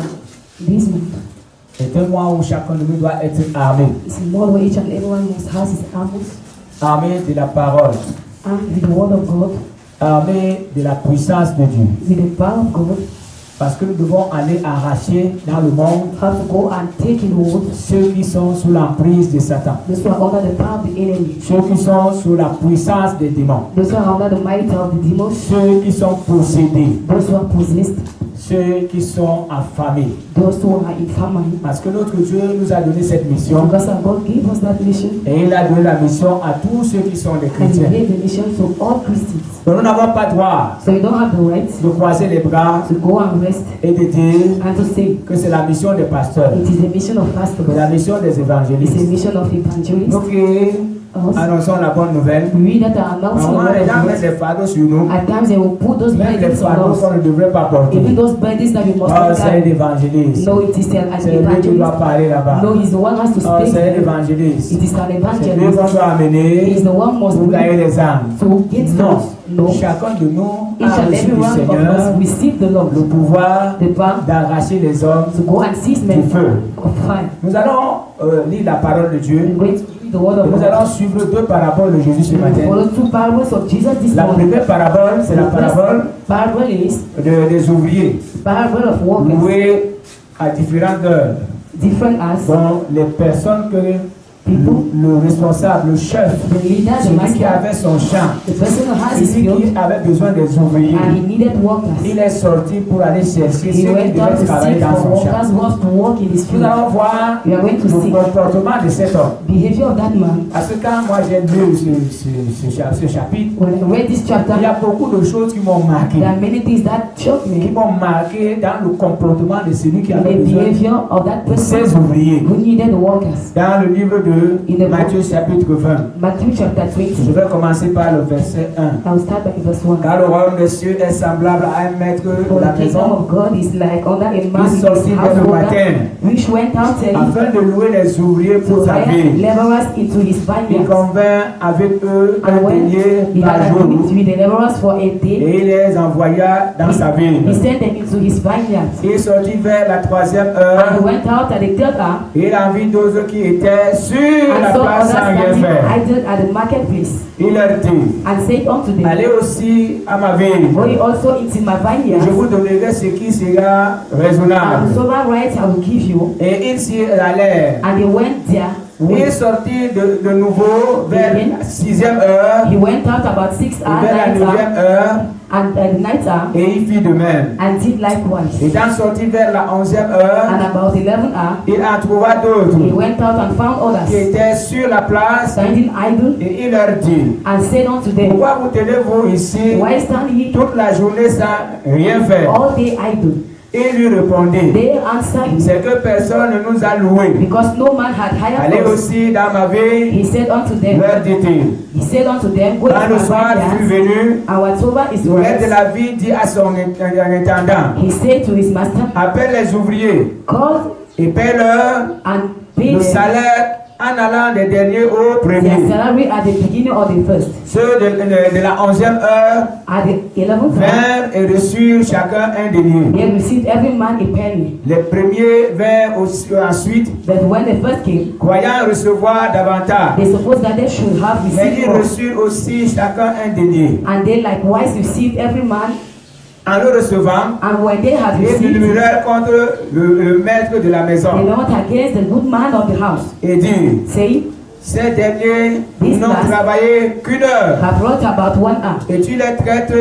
this month. C'est un mois où chacun de nous doit être armé. It's a month where each and everyone must have his armors, Armé de la parole, armed with the word of God, armé de la puissance de Dieu. with the power of God. Parce que nous devons aller arracher dans le monde Have to go and take in hold ceux qui sont sous l'emprise de Satan, those who are under the power of the enemy, ceux qui sont sous la puissance des démons, those who are under the might of the demons, ceux qui sont possédés, those who are possessed, ceux qui sont affamés. those who are in famine. Parce que notre Dieu nous a donné cette mission Because our God gave us that mission, et il a donné la mission à tous ceux qui sont des and He chrétiens. gave the mission to all Christians. Donc nous n'avons pas droit So you don't have the right de croiser les bras to go and rest et de dire and to say que c'est la mission des pasteurs, it is the mission of c'est pastors, la mission des it's a évangélistes. mission of evangelists. Nous qui Us, annonçons la bonne nouvelle, we read that are announcing the normalement les word gens of mettent God. des fardeaux sur nous, At times they will put those même les burdens on fardeaux us, qu'on ne devrait pas porter. even those burdens that we must Oh, not c'est un carry. évangéliste. No, it is an C'est lui qui doit evangelist. parler là-bas. No, he's the one who has to Oh, speak. c'est un It évangéliste. is an C'est lui evangelist. qu'on doit He amener is the one must pour gagner bring les âmes. to get Non, souls. No, chacun de nous each a and reçu every du one of Seigneur us receive the Lord, le pouvoir the power d'arracher les hommes to go and seize du men feu. of fire. Nous allons lire la parole de Dieu I'm going to read the word et of nous God. allons suivre deux paraboles de Jésus ce We will matin. follow two parables of Jesus this La morning. première parabole, c'est la The first parabole parable is des ouvriers parable of workers, loués à différentes heures. different as Dont les personnes que le responsable, le chef, the leader, the celui qui master, avait son champ, the person who has his celui field, qui avait besoin des ouvriers, and he needed workers. il est sorti pour aller chercher ceux He qui went out devaient to travailler seek dans for son champ. workers who have to work in his Nous field. allons voir We are going to le see comportement de cet homme. behavior of that man. Parce que quand moi j'ai lu ce chapitre, When I read this il y a chapter, beaucoup de choses qui m'ont marqué, there are many things that shocked qui me m'ont marqué dans le comportement de celui qui in avait the besoin behavior of that de person ses ouvriers. who needed workers. Dans le livre de In the Matthieu chapitre 20, Matthew chapter je 20, vais commencer par le verset 1. I'll start by verse 1. Car le royaume des cieux est semblable à un maître For de la the kingdom maison of God is like under a man qui in sortit his vers le household, matin which went out early afin de louer les ouvriers pour to sa hire ville. laborers into his Il vineyard. convint avec eux And un when denier he par had jour agreed with the laborers for a day, et il les envoya dans sa he ville. sent them into his vineyard. Il sortit vers la troisième And heure he went out at the third hour et il en vit d'autres qui étaient sur la and saw place others sans rien standing faire. idle at the marketplace, Il leur dit, and said unto them, allez aussi à ma ville. go ye also into my Je vineyard, vous donnerai ce qui sera and raisonnable. sober right I will give you. Et ils s'y allèrent. And they went there. Il sortit de nouveau vers la sixième heure He went out about 6 et hours, vers la 9 hours, neuvième heure and at the night hour, et il fit de même. and did likewise. Étant sorti vers la onzième heure, And about 11 hours, il en trouva he d'autres went out and found qui others étaient sur la place standing idle, et il leur dit, and said unto them, pourquoi vous tenez-vous ici why stand ye toute la journée sans rien faire? all day idle? Il lui répondit, They answered him, c'est que personne ne nous a loués. because no man had Allez hired us. aussi dans ma ville, He said unto them, leur dit-il. he said unto them, go Quand into le my soir fut vineyard, venu, and whatsoever is le maître de yours. la ville dit à son intendant, He said to his master, appelle les ouvriers call et paie-leur and pay le them salaire en allant des derniers au their premier. salary at the beginning of the first. Ceux de la onzième heure At the 11th hour, vinrent et reçurent chacun un denier. they received every man a penny. Les premiers vinrent ensuite, But when the first came, croyant recevoir davantage. they supposed that they should have Mais received ils more. reçurent aussi chacun un denier. And they likewise received every man. En le recevant, And when they had ils received, murmurèrent contre le maître de la they maison went against the good man of the house, et dirent, saying, ces derniers This n'ont last travaillé qu'une heure have brought about 1 hour, et tu les traites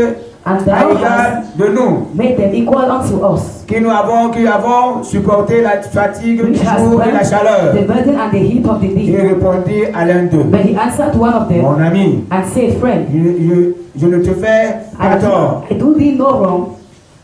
and à thou l'égard hast de nous, made them equal unto us, qui avons supporté la fatigue du which has jour et la borne chaleur. the burden and the heat of the Il day. répondit à l'un d'eux, But he answered one of them mon ami, and said, Friend, je ne te fais pas tort. I do thee no wrong.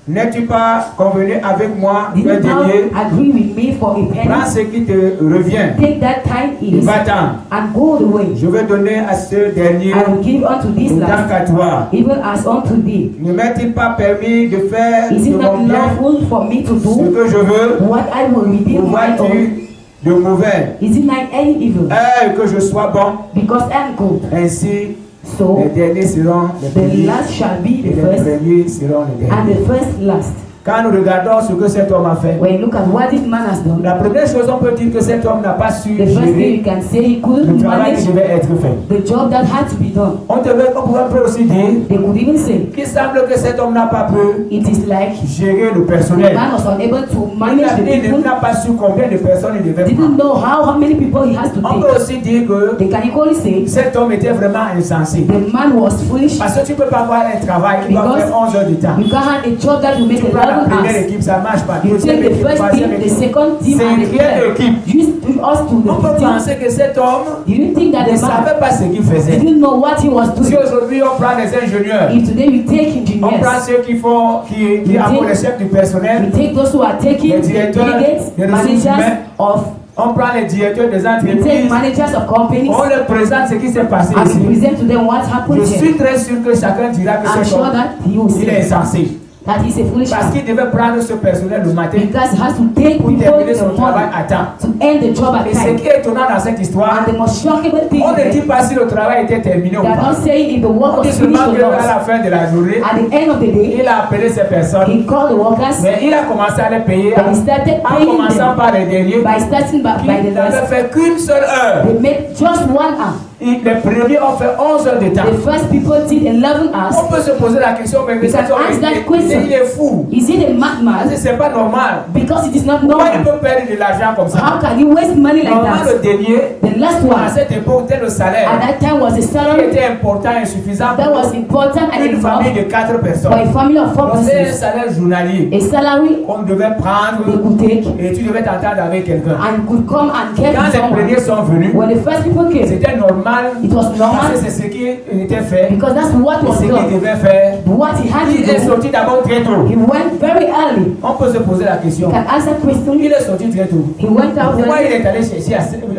N'es-tu pas convenu avec moi Did un you not denier? agree with me for a Prends penny? ce qui te revient Take that time et is va-t'en. and go away. Je vais donner à ce dernier I will give unto this autant last, qu'à toi. even as unto thee. Ne m'est-il pas permis de faire Is de it not mon bien lawful for me to ce do que je veux? what I will Ou redeem my own? vois-tu de mauvais? Is it not any evil? Que je sois bon. Because I am good. Ainsi, So les derniers seront les the premiers last shall be et the les first, premiers seront les and derniers. the first last. Quand nous regardons ce que cet homme a fait, When you look at what this man has done, la première chose, on peut dire que cet homme n'a pas su the first thing gérer you can say, he le couldn't travail manage qui devait être fait. the job that had to be done. On peut aussi dire They could even say, qu'il semble que cet homme n'a pas pu it is like gérer le the personnel. man was unable to Il manage the people, n'a pas su combien de personnes il devait didn't prendre. know how many people he has to On peut take. aussi dire que They can equally say, cet homme était vraiment insensé. the man was foolish. Parce que tu ne peux pas avoir un travail qui doit Because faire 11 heures de temps. you can't have a job that will make Tu prends la 11 première hours. équipe, ça ne marche pas. You Deuxième take the équipe, first troisième team, the équipe. second team, C'est and une the grande third. équipe. You bring us to On peut the team. penser que cet homme Do you think that ne the man savait pas ce qu'il faisait. didn't know what he was Si doing? aujourd'hui on prend des ingénieurs, If today we take on prend engineers, ceux qui avons le chef du personnel, we take those who are taking Les directeurs, delegates, les ressources managers humaines, of, on prend les directeurs des we take entreprises, managers of companies, on leur présente ce qui s'est passé and we ici. present to them what Je happened here. suis très sûr que chacun dira que I'm cet sure homme, that he will il est say insensé. that he's a foolish Parce man. qu'il devait prendre ce personnel le matin Because he has to take pour people terminer in son the travail morning à temps. to end the job at Et ce time. qui est étonnant dans cette histoire, And the most shocking thing on ne dit is pas si le travail était terminé ou they are pas. not saying if the work On dit was finished seulement or qu'à not. la fin de la journée, At the end of the day, il a appelé ces personnes, he called the workers, mais il a commencé à les payer and he started en paying commençant them par les derniers by starting by qui the n'avaient last. fait qu'une seule heure. They made just 1 hour. Les premiers ont fait 11 heures de temps. The first people did 11 On hours. peut se poser la question, mais You cet can homme, ask that question. il est fou. Is he a madman? C'est pas normal. Because it is not Pourquoi il normal. peut perdre de l'argent comme ça? How can you waste money like Normalement, le that? dernier, The last à one cette époque, tel le at salaire that time was a qui salary était important et suffisant that was pour important and une famille enough de 4 for a personnes. family of 4 Donc, c'est un persons. salaire journalier A salary qu'on devait they prendre could take et tu devais t'entendre avec quelqu'un. and could come and care Quand for les someone. premiers sont venus, When the first people came, c'était normal it was parce normal que c'est ce qui était fait because that's what et was ce qu'il done. devait faire. What he had Il est to do, sorti d'abord très tôt. he went very early. On peut se poser la question. You can ask that question. Il est sorti très tôt. He went out Pourquoi il early. est allé chercher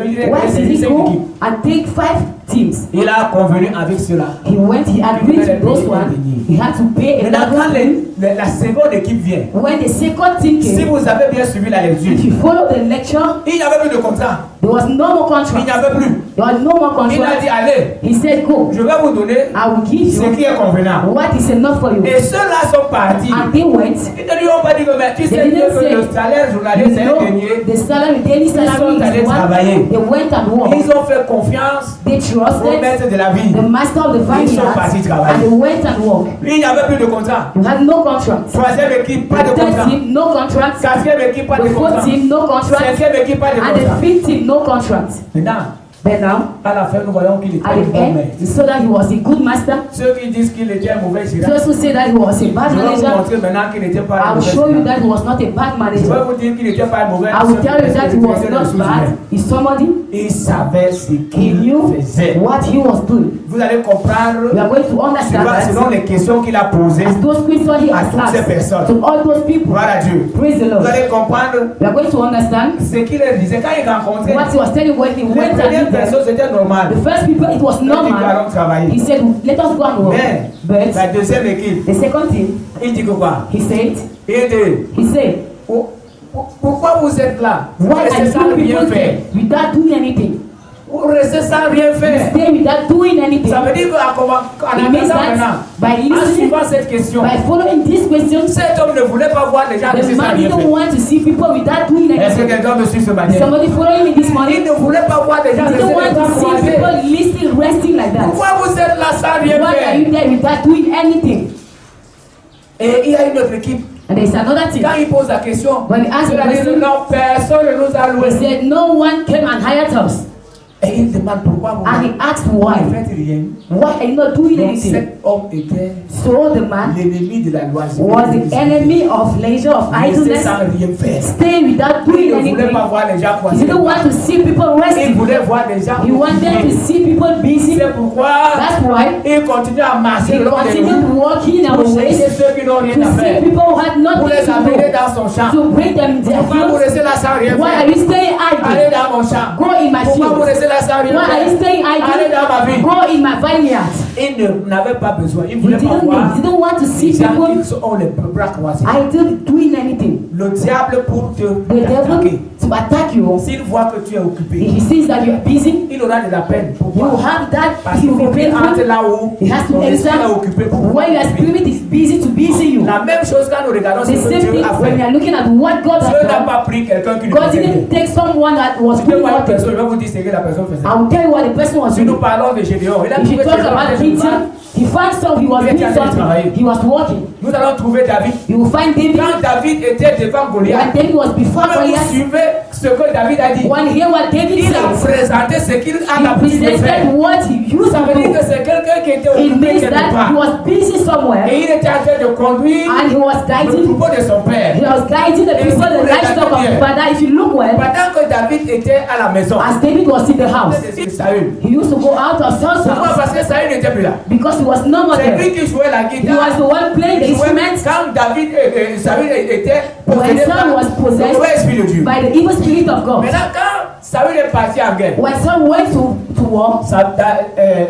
il est Why allé did chercher he 5 go équipes? and take 5 teams? Il a convenu avec cela. He went, he agreed to those one. He had to pay Maintenant, quand another one. la seconde équipe vient, When the second team si came, vous avez bien suivi la lecture, if you follow the lecture, il n'y avait plus de contrat. there was no more Il n'y contract. avait plus. There was no more Il a contract. dit, allez, He said, go. je vais vous donner I will give ce you qui est convenable. what is enough for you. Et ceux-là sont partis. And they went. Ils ne lui ont pas dit que mais tu sais They bien didn't que say, le salaire journalier you c'est un know, dernier. the salary, daily salary sont allés is one. travailler. They went and worked. Ils ont fait confiance They au trusted maître de la vie. the master of the Ils sont vineyard partis travailler. and they went and worked. Il n'y avait plus de contrat. You had no contract. Troisième équipe, pas de The third contrat. team, no contract. Quatrième équipe, pas de The fourth contrat. team, no contract. Cinquième équipe, pas de And the contrat. fifth team, no contract. Maintenant, But now, à la fin, nous voyons qu'il était at un the bon end, maître. we saw that he was a good master. Ceux qui disent qu'il était un mauvais gérant, Those who say that he was a bad je vais vous manager, montrer maintenant qu'il n'était pas un I will mauvais show you gérant. that he was not a bad Je vais manager. vous dire qu'il n'était pas un mauvais I will tell you that he was directeur des not ressources bad. humaines. He's somebody, Il savait ce he qu'il knew faisait. what he was doing. Vous allez comprendre We are going to understand selon that les questions qu'il a posées. as those questions he à has toutes ces asked personnes. to all those people. Gloire à Dieu. Praise the Vous Lord. allez comprendre We are going to understand ce qu'il leur disait quand il rencontrait. what he was telling when he Les went and premières did that. personnes, c'était normal. The first people, it was Il dit que normal. allons travailler. He said, let us go and work. Mais But la deuxième équipe, the second thing, il dit que quoi? he said, Il dit, pourquoi vous êtes là? Vous why restez are sans you rien people faire. there without doing anything? Vous restez sans rien faire. Stay without doing anything. Ça veut dire qu'en It means attendant maintenant, that by en listening, suivant cette question, by following these questions, cet homme ne voulait pas voir les gens the rester sans man rien didn't faire. want to see people without doing Est-ce que anything. quelqu'un me suit ce matin? Somebody following me this Il morning, ne voulait pas voir les gens he rester didn't want sans to see croiser. people listening, resting like that. Pourquoi vous êtes là sans rien Why are you faire? there without doing anything? Et il y a une autre équipe. And there's another thing. Quand il pose la question, When he asked the il a dit question, non, personne ne nous a he loué. said, no one came and hired us. Et il demande pourquoi vous And he asked ne why. faites rien. Why are you not doing Donc anything? cet homme était So the man l'ennemi de la loi. was the enemy of leisure, of Il restait idleness. sans rien faire. Stay without Il doing ne voulait anything. pas voir les gens He croiser. didn't want to see people Il resting. voulait voir les gens He wanted to occupés. see people busy. C'est pourquoi That's why il continue à marcher he le long des continued rues walking pour our chercher ways ceux qui n'ont rien to à see faire. people who had Pour nothing les amener to dans son champ. do, to bring them in their Pourquoi vous fields. restez là sans rien Why are faire? you staying Allez idle? dans mon champ. Go in my Pourquoi vous field. restez là sans rien Why are you faire? staying Allez idle? dans ma vie. Go in my vineyard. Il n'avait pas besoin. Il ne He voulait pas voir didn't want to see les gens people qui ont les bras croisés. idle doing anything. Le diable pour te The devil attaquer. to attack you, s'il voit que tu es occupé, if he sees that you are busy, il aura de la peine. you Pourquoi? have that, Parce he qu'il will faut be qu'il entre painful. là où He has to ton esprit est enter occupé pour when your spirit is busy to busy you. La même chose quand nous regardons The ce que same Dieu thing a when we fait. are looking at what God Dieu has n'a done. pas pris quelqu'un qui ne God faisait rien. didn't take someone that was Je doing vois une nothing. personne, je vais vous dire ce que la personne faisait. I will tell you what the person was Si nous doing. parlons de Gédéon, il a If you trouvé talk Gédéon, about Gideon, he found some, he was Il était doing en train de travailler. something. He was working. Nous allons trouver David. You will find David. Quand David était devant When Goliath, David was before vous Goliath, suivez ce que David a dit. when he heard what David Il a said, présenté ce qu'il a he l'habitude de faire. presented what he used Ça to veut dire do. que c'est quelqu'un qui était It occupé means quelque that he part. was busy somewhere Et il était en train de conduire and he was le guiding. troupeau de son père. He was guiding the people, the livestock of his father. If you look well, Pendant que David était à la maison, as David was in the house, c'était Saül. he used to go out of Saul's Pourquoi? house Parce que Saül n'était plus là. because he was no more C'est there. lui qui jouait la He guitare. was the one playing the Il jouait instruments. quand Saül était When possédé Saul par was le possessed mauvais esprit de Dieu. by the evil spirit of God. Maintenant, quand Saül est parti en guerre, When Saul went to war,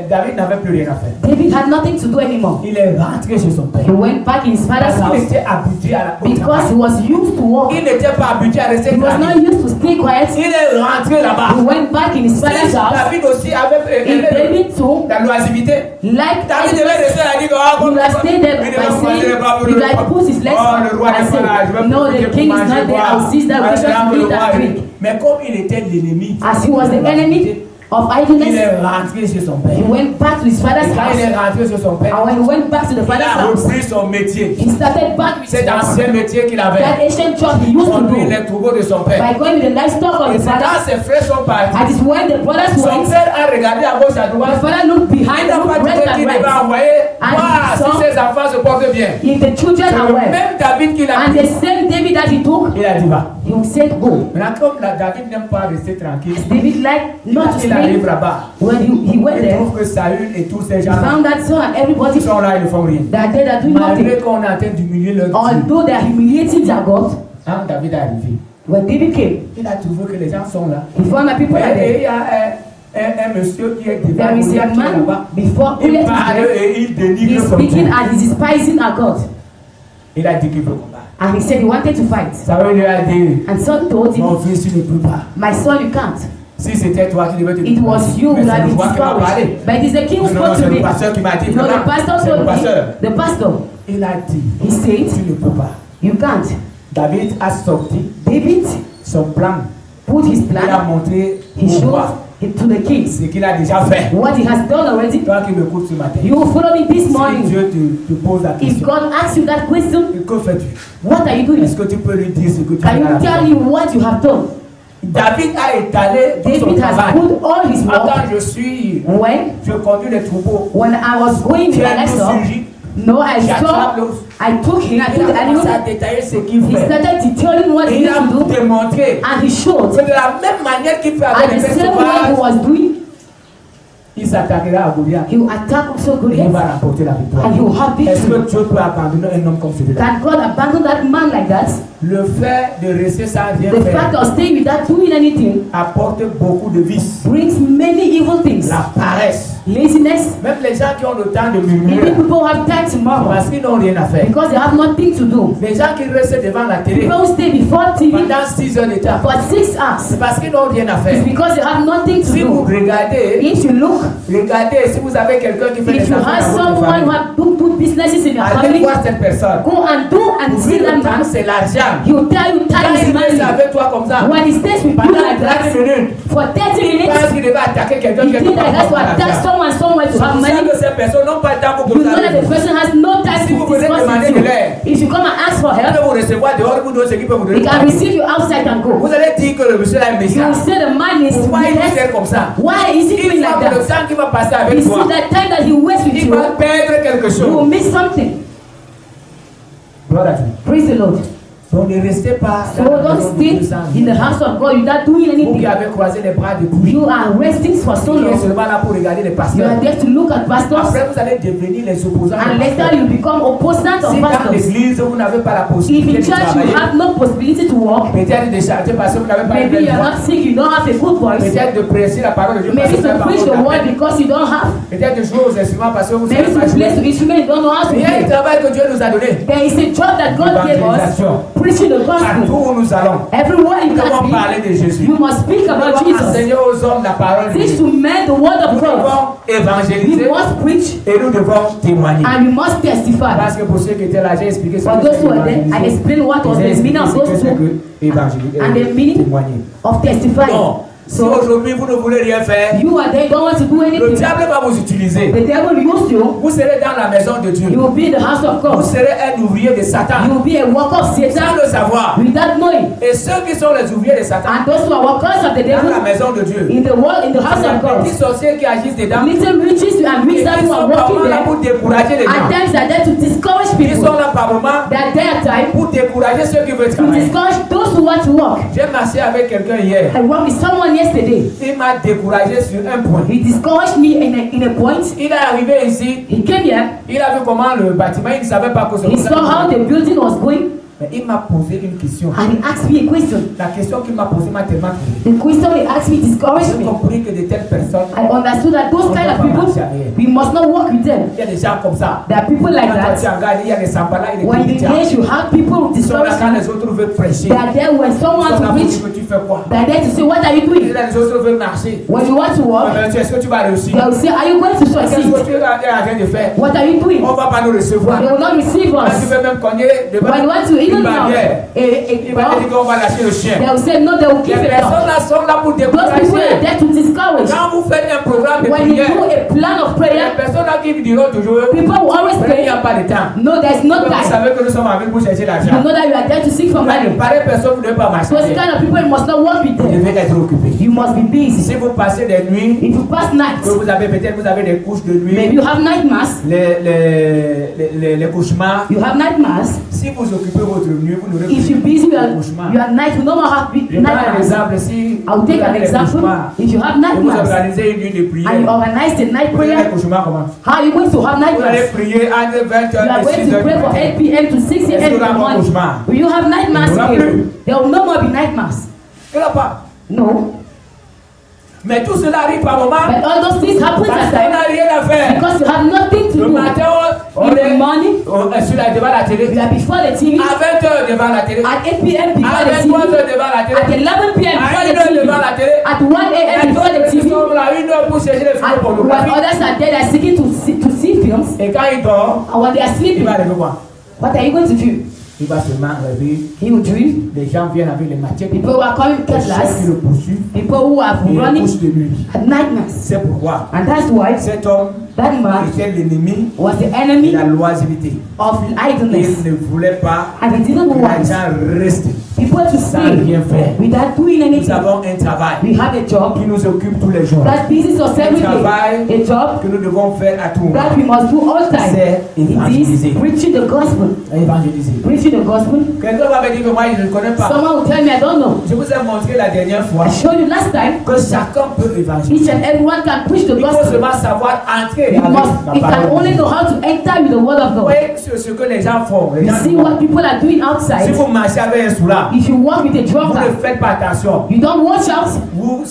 David n'avait plus rien à faire. David had nothing to do anymore. Il est rentré chez son père. He went back in his father's Parce qu'il house était habitué à la because he was used to walk. Il n'était pas habitué à rester He was not tranquille. used to stay quiet. Il est rentré là-bas. He went back in his father's house. David aussi avait And David too, la loisibilité. like David devait rester là, il dit, he would have stayed there by saying, he would like put his legs oh, le roi and n'est pas là, je say, vais no, profiter the pour king is manger, not there. I'll seize that boire. occasion to eat and drink. Mais comme il était l'ennemi, As he was the enemy of il idleness, est rentré chez son père. he went back to his father's Et quand il house. est rentré chez son père, And when he went back to the il father's a house, repris son métier. he started back with Cet ancien métier qu'il avait. that ancient job he used to Conduire do les troupeaux de son père. by going with the livestock of Et his c'est father. quand ses frères sont partis. And it's when the brothers Son went, père a regardé à gauche à the droite. father looked behind, Il n'a pas looked dit left qu'il and devait right. envoyer And voir he si saw ses enfants se portent bien. if the children C'est are le well. même David qu'il a And the dit. same David that he took, Il a dit va. he said, go. Maintenant, comme David n'aime pas rester tranquille, David liked not to quand il arrive sleep. là-bas, When he went il there, trouve que Saül et tous ces he gens found that Saul and everybody sont là, ils ne font rien. that they are doing Malgré nothing. qu'on est en train d'humilier leur Dieu. Although they are humiliating their God, Quand David est arrivé, when David came, il a trouvé que les gens sont là. he found that people are Et there. il y a un monsieur qui est devant There is a Goliath qui est là-bas. man before Il Goliath is parle there. et il He's dénigre comme speaking Dieu. and he's despising our God. Il a dit qu'il veut combattre. And he said he wanted to fight. Saül lui a dit, And Saul told mon him, fils, tu ne peux pas. my son, you can't. Si c'était toi qui devais te It was you mais who c'est had le been roi qui m'a parlé. discouraged. But it is the king who Non, non, spoke c'est to le me. pasteur qui m'a dit. No, the vraiment, pastor c'est le told pasteur. me. The pastor, Il a dit, he said, tu ne peux pas. you can't. David a sorti David son plan. put his Il a plan, montré he au showed roi it to the king. ce qu'il a déjà fait. What he has done already. Toi qui m'écoutes ce matin, You will follow me this si morning. Dieu te pose la If question, God asks you that question, que fais-tu? what are you doing? Est-ce que tu peux lui dire ce que tu Can fais you à la tell fin? him what you have done? David a étalé tout son David has travail. put all his work. Quand je conduis les troupeaux, When I was going with tu the as tout livestock, suivi. no, I saw, I took him, I Il took the a commencé à animal. détailler ce qu'il He fait. started detailing what Et he il used a to do, démontré and he showed. que de la même manière qu'il fait And avec the les bêtes same way he sauvages, was doing, il s'attaquera à Goliath. he will attack also Et il Goliath, va remporter la victoire. and he will have Est-ce victory. que Dieu peut abandonner un homme comme celui-là? Can God abandon that man like that? Le fait de rester sans rien The fact faire of staying without doing anything apporte beaucoup de vices. brings many evil things. La paresse. Laziness. Même les gens qui ont le temps de murmurer, Even people have time tomorrow parce qu'ils n'ont rien à faire. because they have nothing to do. Les gens qui restent devant la télé People stay before TV pendant 6 heures de temps, for 6 hours. c'est parce qu'ils n'ont rien à It's faire. because they have nothing to Si vous do. regardez, If you look, si vous avez quelqu'un qui fait if des you affaires have dans votre someone who famille, have do businesses in your allez family, voir cette personne. go and do and Vous see le them temps, down. c'est l'argent. He will tell you Quand time is il reste money. avec toi comme ça, When he stays with you pendant like 30 that, minutes, for 30 il minutes, pense qu'il devait attaquer quelqu'un you quelque think that part he has to pour attack l'argent. someone somewhere to C'est have pour ça money. que ces personnes n'ont pas le temps pour You vous know that the avec vous. person has no time Si to vous venez discuss demander with de you. l'aide, If you come and ask for il help, peut vous recevoir dehors, vous donne ce qu'il peut vous he donner. can receive you outside and go. Vous allez dire que le monsieur là est You méchant. will say the man is Pourquoi il wicked. fait comme ça? Why is he Il doing voit like que le that? temps qu'il va passer You avec see toi, that time that he wastes with il you, va perdre quelque you will chose. miss something. Gloire à Dieu. Praise the Lord. Donc ne restez pas So dans la don't maison de stay Dieu sans in the rien. house of God without doing Vous qui anything. avez croisé les bras depuis, You are resting for so vous êtes long. seulement là pour regarder les You pasteurs. are there to look at pastors, Après, vous allez devenir les opposants. and des later pasteurs. you become opposite of Si dans pastors. l'église, vous n'avez pas la If possibilité in de church you travailler, have no possibility to walk, peut-être de chanter parce que vous n'avez pas une maybe belle you are voix. not sick, you don't have a good voice, Peut-être de prêcher la parole de Dieu parce maybe que vous to n'avez preach the pas word la because you don't have, Peut-être de jouer aux instruments parce que vous maybe savez to pas play jouer. to instrument you don't know how to Il y a un play. travail que Dieu nous a donné. There is a job that God gave us, L'évangélisation. preaching the Partout gospel. où nous allons, Everywhere you nous devons can parler be, de Jésus. you must speak Nous about devons Jesus. enseigner aux hommes la parole de Teach Dieu. to men the word Nous of God. devons We évangéliser must preach et nous devons témoigner. and we must testify. Parce que pour ceux qui étaient là, j'ai expliqué ce For que those c'est who are there, I évangéliser. explain what was J'ai the expliqué meaning of ce que those c'est two que évangéliser, and the meaning témoigner. of testifying. Non. Si So aujourd'hui vous ne voulez rien faire, you are there, you don't want to do le anything. diable va vous utiliser. The devil will use you. Vous serez dans la maison de Dieu. You will be in the house of Vous God. serez un ouvrier de You Satan. will be a worker of Sans Satan le savoir. without knowing. Et ceux qui sont les ouvriers de Satan, And those who are workers of the dans la devil maison de Dieu, in the world, in the house les of God, petits sorciers qui agissent dedans, little riches and ils rich that who are sont par working moments là there, pour décourager les at gens. times are there to discourage Ils sont people. là par moments They are there at times pour décourager ceux qui veulent to travailler. discourage those who want to work. J'ai marché avec quelqu'un hier. I worked with someone yesterday. Il m'a découragé sur un point. He discouraged me in a point. Il est arrivé ici, He came here. il a vu comment le bâtiment, il ne savait pas que He saw how the building was going, Mais il m'a posé une question. and he asked me a question. La question qu'il m'a posée m'a tellement trouvé. The question he asked me discouraged J'ai me. compris que de telles personnes, I understood that those kind of people, we must not work with them. il y a des gens comme ça. There are people like Quand tu that. regardes, il y a des sambala et des When you chrétiens. engage, you have people Ils sont là discourage quand you. les autres veulent prêcher. They are there when Ils someone sont là to pour preach. dire que tu fais quoi. They are there to say, what are you Et doing? là, les autres veulent marcher. When you want to work, Est-ce que tu vas réussir? they will say, are you going to Qu'est-ce succeed? que tu es en train de faire? What are you doing? On ne va pas nous recevoir. They will not receive Quand tu us. veux même cogner devant When you want to une even now, barrière, il va te dire qu'on va lâcher le chien. they will say, no, they will Les keep it personnes up. là sont là pour Those people are décourager. there to discourage. Quand vous faites un programme de When you prière, do a plan of les prayer, personnes là qui vous diront toujours, people will always il n'y say, a pas de temps. no, there's no Vous time. savez que nous sommes avec vous chercher You l'argent. know that you are there to seek for money. Pareille personne, vous ne devez pas marcher. Those kind of people, you must not work with Vous them. devez être occupé. You must be busy. Si vous passez des nuits, If you pass que nights, vous avez peut-être vous avez des couches de nuit, maybe you have night mass. les cauchemars. You have night mass. Si vous occupez votre nuit, vous n'aurez If plus you're busy, de you cauchemars. are night. You no more have Je night prends un mass. exemple. Si I'll vous take an avez des example. cauchemars, If you have et night vous mass organisez une nuit de and you prière, organize the night vous avez des prayer, cauchemars comment? how are you going to have night Vous allez mass? prier entre 20h You are et going 6h to du pray for matin. 8 p.m. to 6 Est-ce a.m. qu'il y in aura the un morning. cauchemar? Will you have night mass Il y aura again? plus. There will no more be night mass. Il n'y en a pas. No. Mais tout cela arrive par moment But all those things happen parce at qu'on n'a times rien à faire. because you have nothing to Le do. matin, on In the est morning, devant la télé. you are before the TV. À 20h devant la télé. At 8 p.m. À before the 23h TV. devant la At télé. 11 p.m. À before 1h the TV. devant la télé. At 1 a.m. Et before the d'autres qui TV. sont là 1h pour chercher les films And while pornographiques. others are there, they are seeking to see films. Et quand il dort, And when they are il sleeping, va arriver quoi? what are you going to do? Il va seulement rêver. He will dream. Les gens viennent avec les machettes. People who are coming Les chiens qui cutlass. le poursuivent. People who are Et il running couche de nuit. at night mass. C'est pourquoi And that's why cet homme that man était l'ennemi was the de enemy la loisibilité. of idleness. Il ne voulait pas And he didn't que les want gens restent people to sans stay rien faire. without doing Nous anything. avons un travail We have a job qui nous occupe tous les jours. that business us every travail day. A job que nous devons faire à tout moment. that we must do all time. C'est It is évangéliser. preaching the gospel. Évangéliser. Preaching the gospel. Quelqu'un va me dire que moi je ne connais pas. Someone will tell me I don't know. Je vous ai montré la dernière fois I showed you last time. que chacun peut Each évangéliser. and everyone can preach the Il faut gospel. seulement savoir entrer You avec must, la you can parole. only know how to enter with the word of Vous God. voyez ce que les gens font. Les You gens see font. what people are doing Si outside. vous marchez avec un soulard, If you walk with a vous ne drunkard, faites pas attention. you don't watch out, Vous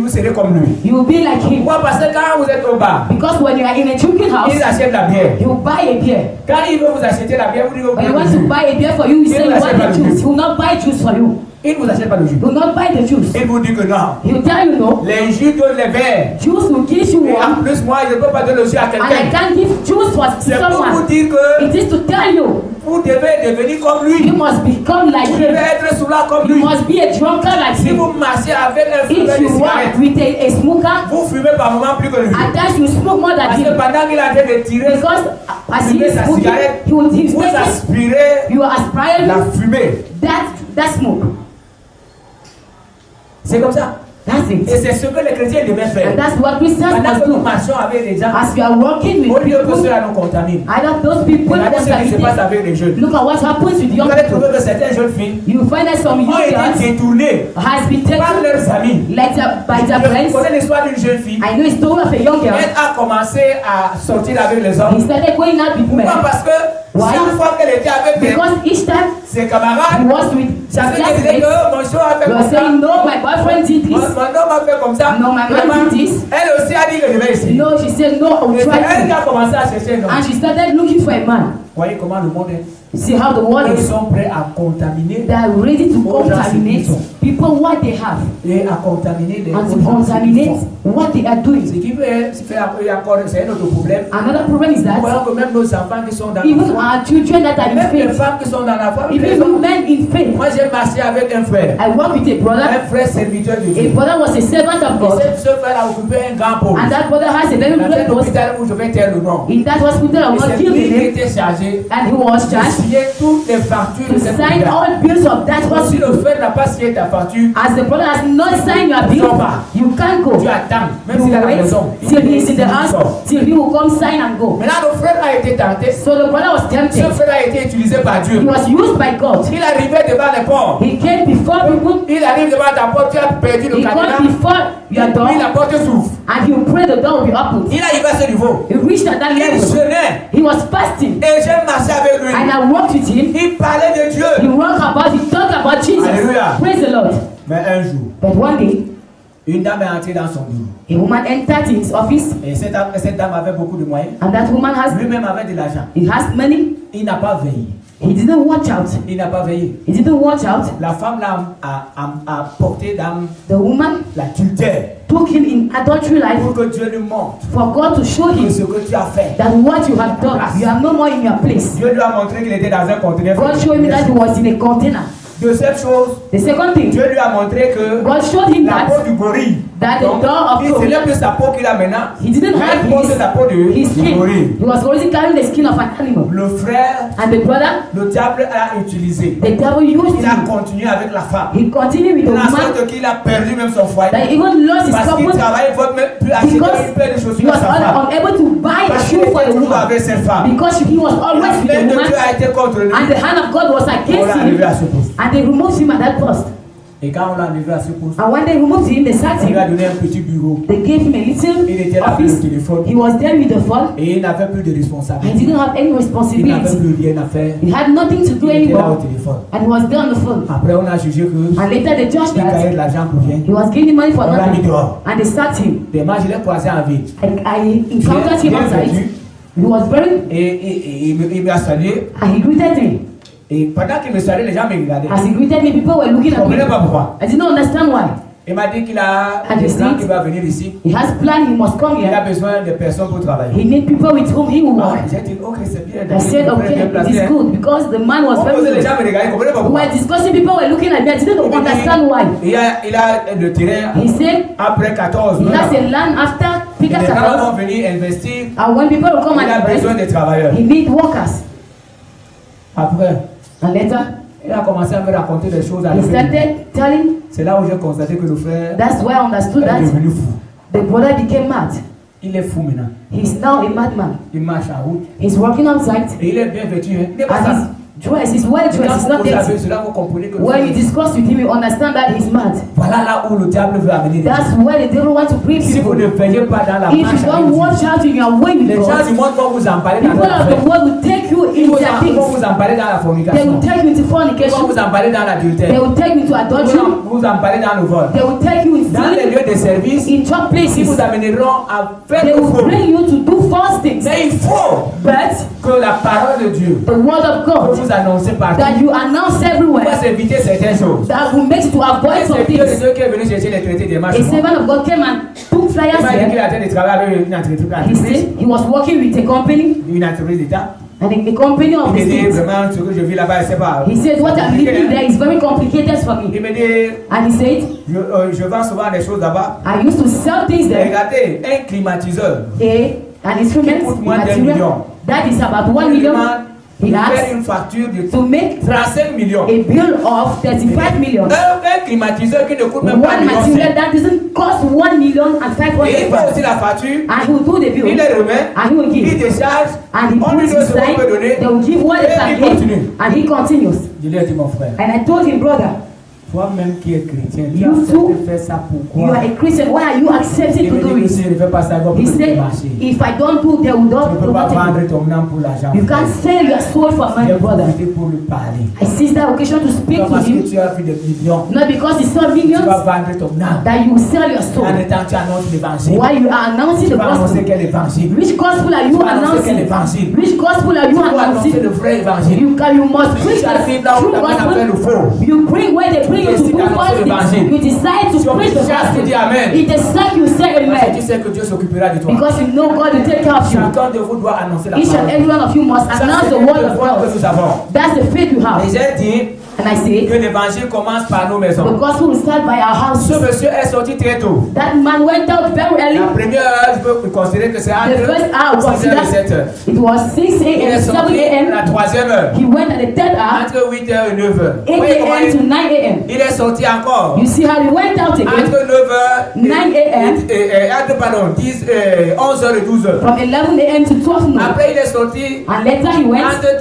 serez comme lui. you will be like him. Pourquoi? Parce que quand vous êtes au bar, Because when you are in a drinking house, il achète la bière. he will buy a beer. Quand il veut vous acheter la bière, vous dites When he wants to buy a beer for you, he say you want the juice. He will not buy juice for you. il ne vous achète pas le jus. He will not buy the juice. Il vous dit que non. He will tell you no. Les jus donnent les verres. Juice will give you Et en one, plus, moi, je ne peux pas donner le jus à and I quelqu'un. can't give juice for C'est pour vous someone. dire que It is to tell you vous devez devenir comme you lui. must become like Vous devez him. être sous là comme You lui. must be a drunkard like Si him. vous marchez avec un fumeur If de you walk cigarette, with a smoker, vous fumez par moment plus que lui. at times you smoke more than Parce que him. pendant qu'il est en train de tirer, Because as he fumer is sa smoking, cigarette, he's vous taking, aspirez you are aspiring la fumée. that smoke. C'est comme ça. That's Et it. c'est ce que les chrétiens devaient And faire. that's what Christians Pendant must que nous do. marchons avec les gens, As we are working au with lieu que people, cela nous contamine. either those people Regardez that ce qui se passe are avec les jeunes. look at what happens with young Vous allez people. trouver que certaines jeunes filles You find that some ont young été girls détournées has been par taken leurs amis. like by their Je friends. connais l'histoire d'une jeune fille. I know a story of a young girl. Elle a commencé à sortir avec les He hommes. started going out with men Pourquoi? Parce que Why? chaque fois qu'elle était avec because each time ses he camarades, was with chaque fois qu'elle disait classmates, que mon choix a fait he comme was ça, saying no, my boyfriend did mon this. homme a fait comme ça. No, my man Vraiment, did this. elle aussi a dit que je vais essayer. No, she said no, I Et will c'est try elle qui to. a commencé à chercher un homme. And she started looking for a man. Voyez comment le monde est. See how the world Ils is. sont prêts à contaminer They are ready to Oh, that's contaminate it. people what they have et à contaminer les and to autres gens qui contaminate font. what they are Ce doing. qui peut faire encore, c'est un autre problème. Another problem is Nous that voyons que même nos enfants qui sont dans la even foi, our children that are in même les faith, femmes qui sont dans la foi, les even hommes. men in faith. Moi j'ai marché avec un frère, I work with a brother. un frère serviteur de A Dieu. brother was a servant of Et God, ce frère a occupé un grand poste. and that brother has a very Dans great un post. hôpital où je vais taire le nom. In that hospital, I Et was c'est killed lui qui him, était chargé and he was de charged signer toutes les factures to de cette sign hôpital. all bills of that Si le hospital. frère n'a pas signé ta facture, As the brother has not signed your bill, you can't go. tu attends, même You s'il est à la wait maison. till he is in the house, sort. till he will come sign and go. Maintenant, le frère a été tenté. So the brother was Ce tempted. frère a été utilisé par Dieu. He was used by God. Il arrivait devant les portes. He came before people. Il arrive devant ta porte, tu as perdu le He cadenas. got before your door, Puis la porte s'ouvre. and he will pray the door will be opened. Il arrive à ce niveau. He reached at that Il level. jeûnait. He was fasting, Et j'ai marché avec lui. and I walked with him. Il parlait de He Dieu. walked about, he talked about Jesus. Hallelujah. Praise the Lord. Mais un jour, But one day, une dame est entrée dans son bureau. a woman entered his office, Et cette dame avait beaucoup de moyens. and that woman Lui-même avait de l'argent. he has money. Il n'a pas veillé. He didn't watch out. Il n'a pas veillé. He didn't watch out. La femme là a porté dans The woman l'adultère took him in adultery life pour que Dieu lui montre for God to show que him ce que tu as fait. that what you have done, you are no more in your place. Dieu lui a montré qu'il était dans un conteneur. God showed him that he was in a container. Deuxième chose, The second thing, Dieu lui a montré que God showed him la peau that du gorille. that the Donc, door of ce God, n'est plus sa peau qu'il a maintenant. he didn't Mais have il porte la peau his du skin. gorille. He was already carrying the skin of an animal. Le frère, And the brother, le diable a utilisé. the devil used Il a him. continué avec la femme. He continued with the De la woman sorte qu'il a perdu même son foyer. that even lost his Parce qu'il couple travaille, il ne peut même plus acheter because une paire de he chaussures à was sa femme. unable to buy a Parce qu'il shoe for était the toujours woman avec cette femme. because he was always La with the main de woman, Dieu a été contre lui. and the hand of God was On against l'a enlevé him, à ce poste. and they removed him at that post. Et quand on l'a enlevé à ce poste, And when they removed him, they sacked on lui a him. donné un petit bureau. They gave him a little Il était là avec office. le téléphone. He was there with the phone. Et il n'avait plus de He responsabilité. didn't have any Il n'avait responsibility. plus rien à faire. He had nothing to do Il était là au anymore, téléphone. and he was there on the phone. Après, on a jugé que And later they judged il gagnait that de l'argent pour rien. he was gaining money for On l'a mis nothing, dehors. and they sacked him. Demain, je l'ai croisé en ville. I encountered him Bien outside. vêtu. He was very, Et il m'a salué. and he greeted me. Et pendant qu'il me saluait, les gens me regardaient. As he greeted me, people were looking Je ne at comprenais me. pas pourquoi. I didn't understand why. Il m'a dit qu'il a And des you gens see? qui vont venir ici. He has planned, he must come Il a here. besoin de personnes pour travailler. He needs people with whom he will Ah, work. j'ai dit, ok, c'est bien. I said, okay, it is good, because the man was On very posait les good. gens me regardaient, ils ne comprenaient pas We pourquoi. were discussing, people were looking at me. I didn't Il me dit, understand why. il a le terrain He said après 14 he mois. has a land after Et Picas les gens House, vont venir investir. and when people will come Il a and besoin invest, de travailleurs. he needs workers. Après, And later, il a commencé à me raconter des choses à he lui. started telling. C'est là où j'ai constaté que le frère That's why I understood est that devenu fou. the brother became mad. Il est fou maintenant. He's now a madman. Il marche en route. He's working outside, Et il est bien vêtu. Hein. Il n'est pas and ça. his dress is well Et quand dressed. He's vous not posez avec dirty. cela, vous comprenez que le When you frère- discuss with him, you understand that he's mad. voilà là où le diable veut amener les gens. That's where the devil wants to bring Si vous people. ne veillez pas dans la If marche you avec don't Dieu, watch out in your way with les gens God, du monde vont vous emballer dans people la of the world will take you Ils in vont their vont things. vous emballer dans la They fornication. will take you into Ils vont fornication. vous emballer dans They l'adultère. will take you into Ils adultery. vont vous emballer dans le vol. They will take you in Dans les sin, lieux de service, in church ils places. vous amèneront à faire They le will faux. bring you to do false things. Mais il faut But que la parole de Dieu the word of que God vous annoncez partout. that you announce Pour everywhere, éviter certaines choses. that will make you to avoid Et some c'est Dieu de things. Dieu qui est venu chercher les traités des marches. A servant of God came and took Il flyers m'a dit qu'il here. a été de travailler avec une He entreprise said he was working with a company, d'État. and the company of Il the me dit state. vraiment ce que je vis là-bas, c'est pas. He said what I'm living there is very complicated for me. Il me dit, And he said je vends souvent des choses là-bas. I used to sell things Et there. regardez, un climatiseur. An instrument, Qui coûte moins d'un material, million. that is about 1 Il million. demande He de faire asked une facture de to make 35 millions. a bill of 35 million. Un climatiseur qui ne coûte même pas One 1 million. material that doesn't cost 1 million and Et il 500 fait aussi la facture. and he will do the Il bill les remet. and he will Il give décharge. and he On lui puts donne his ce qu'on time, peut donner. they will give what they Et can il give continue. and he continues. Je lui ai dit, mon frère, And I told him, brother, toi-même qui es chrétien, tu You as too, fait ça you pourquoi? are a Christian, why are you accepting Il to me do dit que it? si je ne fais pas ça, He said, if I don't do, they will Tu ne peux pas not vendre take it. ton âme pour l'argent. You can't sell your soul for money, J'ai brother. profité pour lui parler. I seized that occasion to speak Pas to parce que him, tu as vu des millions. not because he saw Tu millions, vas vendre ton âme. that you will sell your soul. En étant tu annonces l'évangile. While you are announcing Tu the vas annoncer gospel, quel évangile? which gospel are Tu you vas annoncer quel announcing? évangile? Which gospel are Tu you vas annoncer le announcing? vrai évangile. You must preach Tu the arrives là où true tu as fait le gospel. faux. You bring where they bring you to décides do d'annoncer false l'évangile. things. You decide to Tu preach the obtiens, tu dis gospel. amen. It is like you say Parce que tu amen. sais que Dieu s'occupera de toi. Because you know God will take care of you. Chacun de vous doit annoncer la Each and parole. every one of you must Ça, announce c'est the word le of devoir que God. nous avons. That's the faith you Et have. j'ai dit And I say, que l'évangile commence par nos the maisons. gospel will start by our Ce houses. monsieur est sorti très tôt. That man went out very La early. première heure, je peux considérer que c'est The entre first hour was 6h et 7h. It was 6 Il est a.m., 7 sorti a.m. la troisième heure, He went at the third hour, entre 8h et 9h. 8 a.m. to 9 a.m. Il est sorti encore You see how he went out again entre 9h 9 a.m. entre, pardon, 11h et 12h. from 11 a.m. to 12 noon. Après, il est sorti And later he went entre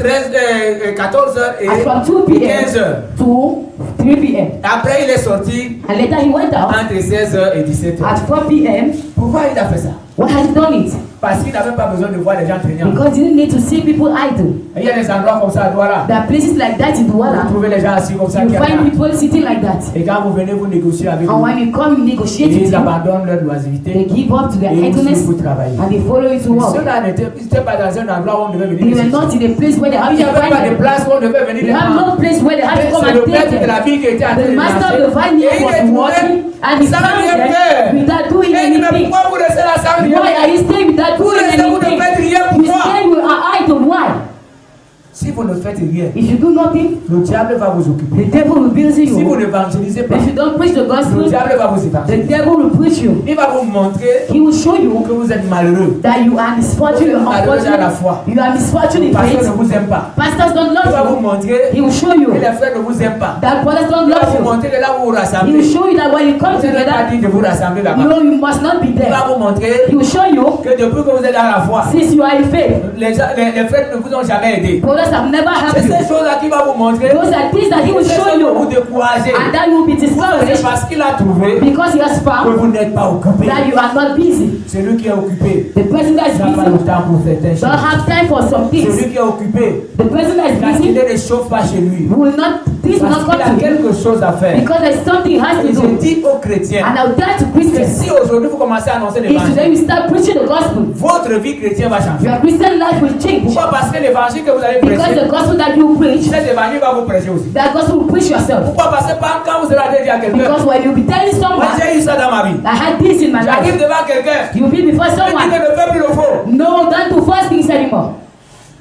14h and from 2 et p.m. 15h. to 3 p.m. Après, il est sorti And later he went out entre 16h et 17h. at 4 p.m. Pourquoi il a fait ça? Why has he done it? Parce qu'il n'avait pas besoin de voir les gens traîner. Because he didn't need to see people idle. Il y a des endroits comme ça à Douala. There are places like that in Vous Douala. trouvez les gens assis comme ça You qui find attendent. people sitting like that. Et quand vous venez vous négocier avec And eux, when you come negotiate with ils them, abandonnent leur they loisiveté give up to their et ils idleness vous travailler. and they follow you to work. Ceux-là n'étaient pas dans un endroit où on devait venir. They were not in a place where they have Il n'y to avait find pas de them. place où on devait venir They les have prendre. no place where they have to come C'est le and maître take de la them. ville qui était en train The de master of the marcher. vineyard Et il was est walking and he sans found rien them faire. without doing Et il dit, mais anything. pourquoi vous restez là sans rien? Why are you staying without Vous doing restez, vous ne anything? faites rien pour You moi. stay with our idol. Why? Si vous ne faites rien, If you do nothing, le diable va vous occuper. the devil will busy Si vous you. n'évangélisez pas, If you don't preach the le gospel, diable va vous the évangéliser. devil will preach you. Il va vous montrer He will show you que vous êtes malheureux. that you are misfortune, you are Malheureux à la foi. unfortunate. You are misfortune in Parce qu'il ne faith. vous aime pas. Pastors don't Il va love vous you. montrer He will show que you les frères ne vous aiment pas. that brothers don't Il va love vous you. montrer que là où vous vous He will rassemblez, show you that when you come vous n'avez pas together, dit de vous rassembler là-bas. you know you must not be Il va there. vous montrer He will show you que depuis que vous êtes dans la foi, since you are in faith, les frères ne vous ont jamais aidé. brothers have never C'est helped you. ces choses-là qu'il va vous montrer. Those are things that he will C'est show choses pour vous you, décourager. and then you will be C'est discouraged parce qu'il a trouvé because he has que found vous n'êtes pas occupé. that you are not busy. Celui qui est occupé The person that is n'a pas busy le temps pour certaines don't choses. have time for some things. Celui qui est occupé, The person that is la busy télé ne chauffe pas chez lui. will not, this will Parce not qu'il a come to you quelque chose à faire. because there's something he has Et to je do. dis aux chrétiens, And I'll tell to que Christians, si aujourd'hui vous commencez à annoncer if today l'évangile, you start preaching the gospel, votre vie chrétienne va changer. your Christian life will change. Pourquoi? Parce que l'évangile que vous allez Because prêcher, the gospel that you preach, cet évangile va vous prêcher aussi. that gospel will preach yourself. Pourquoi? Parce que quand vous allez dire à quelqu'un, Because when you be telling moi someone, j'ai eu ça dans ma vie. I had this in my J'arrive life, devant quelqu'un, you will be before il dit someone, que ne fais plus le faux. no, don't do false things anymore.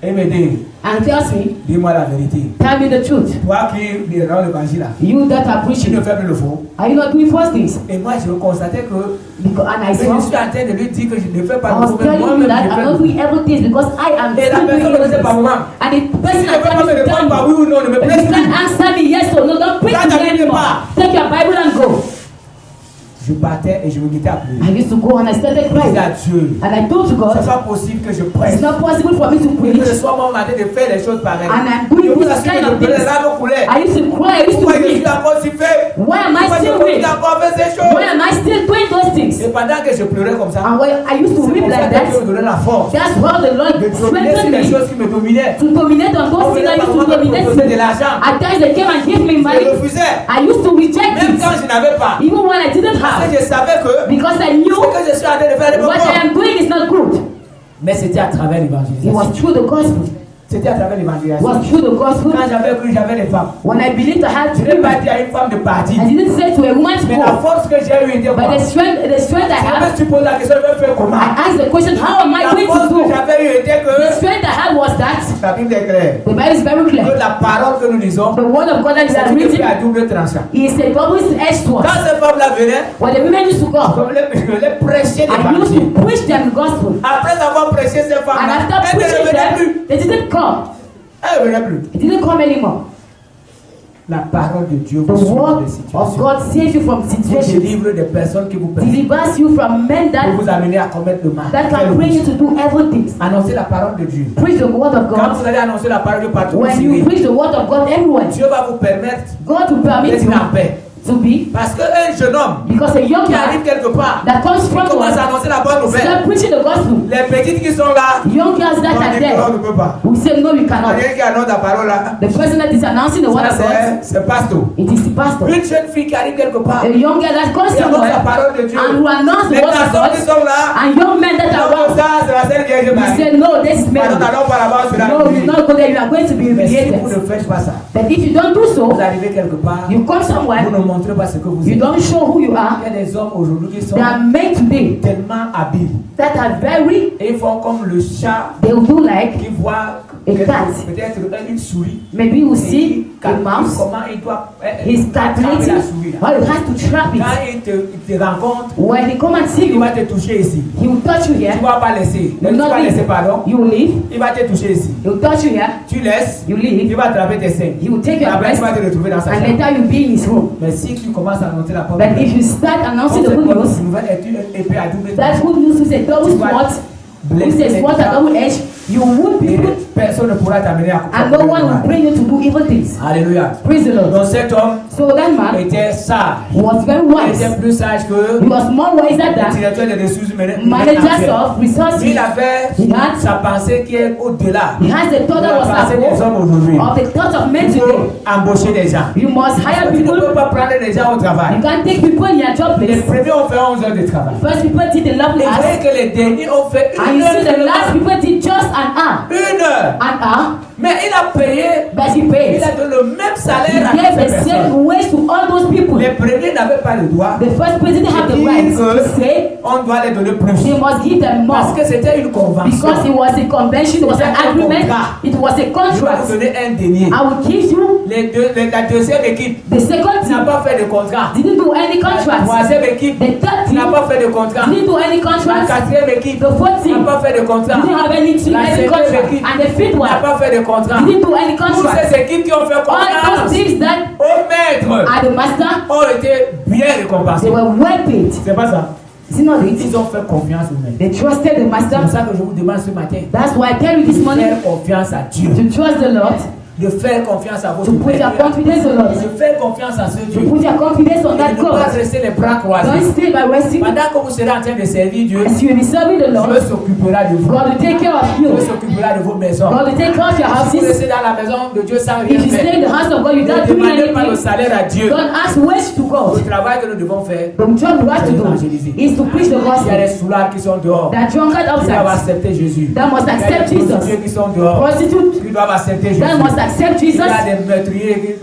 Et me dit, And tells me, dis-moi la vérité. tell me the truth. Toi qui rends l'évangile là, You that are tu preaching, ne fais plus le faux. are you not doing false things? Et moi je constatais que And I je suis saw, en train de lui dire que je ne fais pas I le was faux, mais telling you moi-même that je I'm fais not le doing faux. everything because I am Et la still doing personne ne sait pas everything. moi. And the Si person ne peut pas me that répondre par tell oui ou non, ne me you, presse you plus. can answer me yes or no, don't preach Quand to me j'arrive anymore. pas. Take your Bible and go. Je partais et je me mettais à pleurer. I used to go and I started Je disais crying. à Dieu, And I told to c'est God, pas possible que je presse. it's not possible for me to Et que preach. je sois moi en train de faire des choses pareilles. And I'm Je doing vous this assure kind que of je things. pleurais là, coulait. I used to cry, I used to Pourquoi je weep. suis encore si fait? Why am I Pourquoi je still continue weak? encore à faire ces Why choses? am I still doing those things? Et pendant que je pleurais comme ça, And when I used to c'est weep comme ça like que Dieu that, me donnait la force that's how the Lord de dominer sur strengthened les me choses qui me dominaient. to dominate on On those things venait I used to parfois me dominate. proposer de l'argent. At times they came and gave me Je money. refusais. I used to reject Même quand it, je n'avais pas. even when I didn't Parce have, que je savais que because I ce knew que je suis en train de faire n'est pas what I bon. am doing is not good. Mais c'était à travers It l'évangélisation. was through the gospel. C'était à travers It l'évangélisation. was through the gospel. Quand j'avais cru, j'avais les femmes. When I believed I had Je to n'ai do pas it, dit à une femme de partir. I didn't say to a woman to Mais la go. force que j'ai eue était quoi? But the strength I Si have, tu poses la question, je vais faire comment? I asked the question, how am I La going force to que do? j'avais eue était The que strength I had was that la Bible est claire. the Bible is very Que clear. la parole que nous lisons, The word of God that is c'est une épée written à double tranchant. is a double-edged sword. Quand ces femmes-là venaient, When the women used to go, je les prêchais I used l'évangile. to preach them the gospel. Après avoir prêché ces And femmes-là, after elles ne preaching revenaient plus. them, they didn't come. Elles ne revenaient plus. It didn't come anymore. La parole de Dieu The vous sauve word des of situations. God saves you from Vous situations, délivre des personnes qui vous permettent delivers you from men de that vous amener à commettre le mal. can bring you to do everything. Annoncez la parole de Dieu. Preach the word of Quand God. vous allez annoncer la parole de Dieu partout où When vous you irez, preach the word of God everywhere, Dieu va vous permettre God will permit d'être you en paix. to be. Parce qu'un jeune homme Because a young qui arrive man quelque part, that comes il from commence à one, annoncer la bonne nouvelle. start preaching the gospel. Les petites qui sont là, Young girls that on are dit que on ne there, peut pas. we say no, you Il y a cannot. rien qui annonce la parole là. The person that is announcing the word Ça, of God, c'est pasteur. it is the pastor. Une jeune fille qui arrive quelque part, A young girl that comes qui annonce la somewhere parole de Dieu. and who announce the Les word of garçons qui God, sont là, and young men that are non, around, ça, c'est la seule Vierge we Marie. say no, this is Pardon, Mary. allons par là-bas sur la No, you vie. not go there, you are going to be Mais si humiliated. vous ne faites pas ça, But if you don't do so, vous arrivez quelque part, you come vous somewhere, ne montrez pas ce que vous you êtes. don't show who you are. Il y a des hommes aujourd'hui qui sont They are made today tellement habiles. that are very, Et ils font comme le chat they will do like, qui voit A cat. peut-être une souris. maybe you Et see il a calcule mouse, comment il doit he's attraper calculating la souris. Là. how he has to trap Quand it. il te rencontre, When he come and see il you, va te toucher ici. he will touch you Tu here. ne vas pas laisser. You Tu will vas not laisser, leave. pardon. You will leave. Il va te toucher ici. He will touch you here. Tu laisses, You il leave. va attraper tes seins. He will take your Après, tu breast, vas te retrouver dans sa and chambre. later you'll be in his room. Mais si tu commences à annoncer la parole, But if you start announcing the good news, nouvelle est une épée à double that good news is a double sword, is a sword at double edge. You wound et people, personne ne pourra t'amener à and no one will bring you to do evil things. Alléluia. Praise the Lord. Donc cet homme So that man était sage. was very Il wise. était plus sage que He was more wiser le than directeur des ressources humaines. managers of resources. Lui, il avait He had, sa pensée qui est au-delà he has the thought de that la was pensée des above hommes aujourd'hui. of the thought of men Il today. faut embaucher des gens. You must hire Tu ne peux people. pas prendre des gens au travail. You can't take people in your job Les place. premiers ont fait 11 heures de travail. First people did the lovely Et vous voyez hours, que les derniers ont fait and une you see the last heure. people did just an hour. Une heure. An hour, Mais il a payé, but he il paid. a donné le même He salaire à gave toutes the ces same personnes. wage to all those people. Les premiers n'avaient pas le droit. The first person didn't have the right to say On doit les donner plus. they must give them Parce more que c'était une convention. because it was a convention, it was an agreement, it was a Je vais vous contract. donner un denier. I will give you La deuxième équipe the second n'a team. pas fait de contrat. Didn't do any La contract. troisième équipe The third n'a team pas fait de contrat. didn't do any La contract. quatrième équipe The fourth n'a team pas fait de contrat. didn't have any team, La any cinquième contract. équipe And the fifth n'a one pas fait de contrat. didn't do any Toutes contract. ces équipes qui ont fait All those confiance things that au maître are the master, ont été bien they récompensés. were well paid. C'est pas ça. Is it not it? Ils ont fait confiance au maître. They trusted the C'est pour master. ça que je vous demande ce matin That's why I tell you this de morning faire confiance à Dieu. to trust the Lord, De faire confiance à votre to put your maître. confidence on Lord, De faire confiance à ce to Dieu. put your confidence on Et that de ne pas God. rester les bras Don't croisés. stay by resting. Pendant que vous serez en train de servir Dieu, As you will be serving the Dieu Lord, s'occupera de vous. God will take care of Dieu you. s'occupera de vos maisons. God will take care of your Si vous houses. restez dans la maison de Dieu sans rien If you stay faire, in the house of God ne without doing demandez pas le anything, salaire à Dieu. don't ask wage to Le God. travail que nous devons faire, The job we have to do is to preach the il y a gospel. des soulards qui sont dehors. That drunkard Qui doivent outside, accepter Jésus. that must Il y a accept des Jesus. prostituées qui sont dehors. Prostitute, Qui doivent accepter Jésus. that must accept Il y Jesus. a des meurtriers,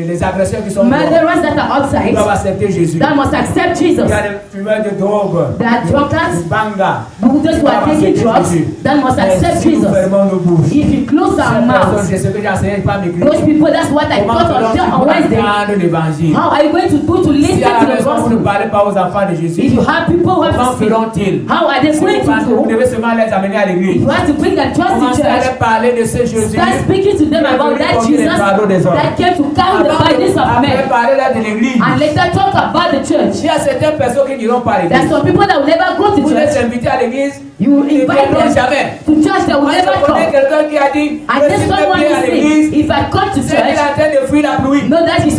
les agresseurs qui sont dehors. Murderers that are Qui outside, doivent accepter Jésus. that must accept Il Jesus. y a des fumeurs de drogue. That drunkards, Des bangas. those who are taking drugs, that must Mais accept si nous Jesus. fermons nos bouches, If you close our ces personnes, mouths, c'est ce que j'ai enseigné par mes those Christ. people, that's what I Comment taught on ferons-nous Wednesday. entendre l'évangile? How are you going to do to Si listen à to la the maison vous ne gospel? parlez pas aux enfants de Jésus, If you have people who have comment to speak, feront-ils? how are they Si going vous pensez que vous to do? devez seulement les amener à l'église, You have to bring them trust in commencez à church. leur parler de ce Jésus. Start speaking to them about that Jesus that came to carry the burdens of Après men. parler là de l'église, And later talk about the church. il y a certaines personnes qui n'iront pas à There's l'église. some people that will never go to Vous les church. invitez à l'église, You ils ne invite viendront them jamais. to church, they will Moi, never je connais come. quelqu'un qui a dit, And que then si someone je viens à will say, l'église, if I come to c'est qu'il est church, en train de fuir la pluie. know that he's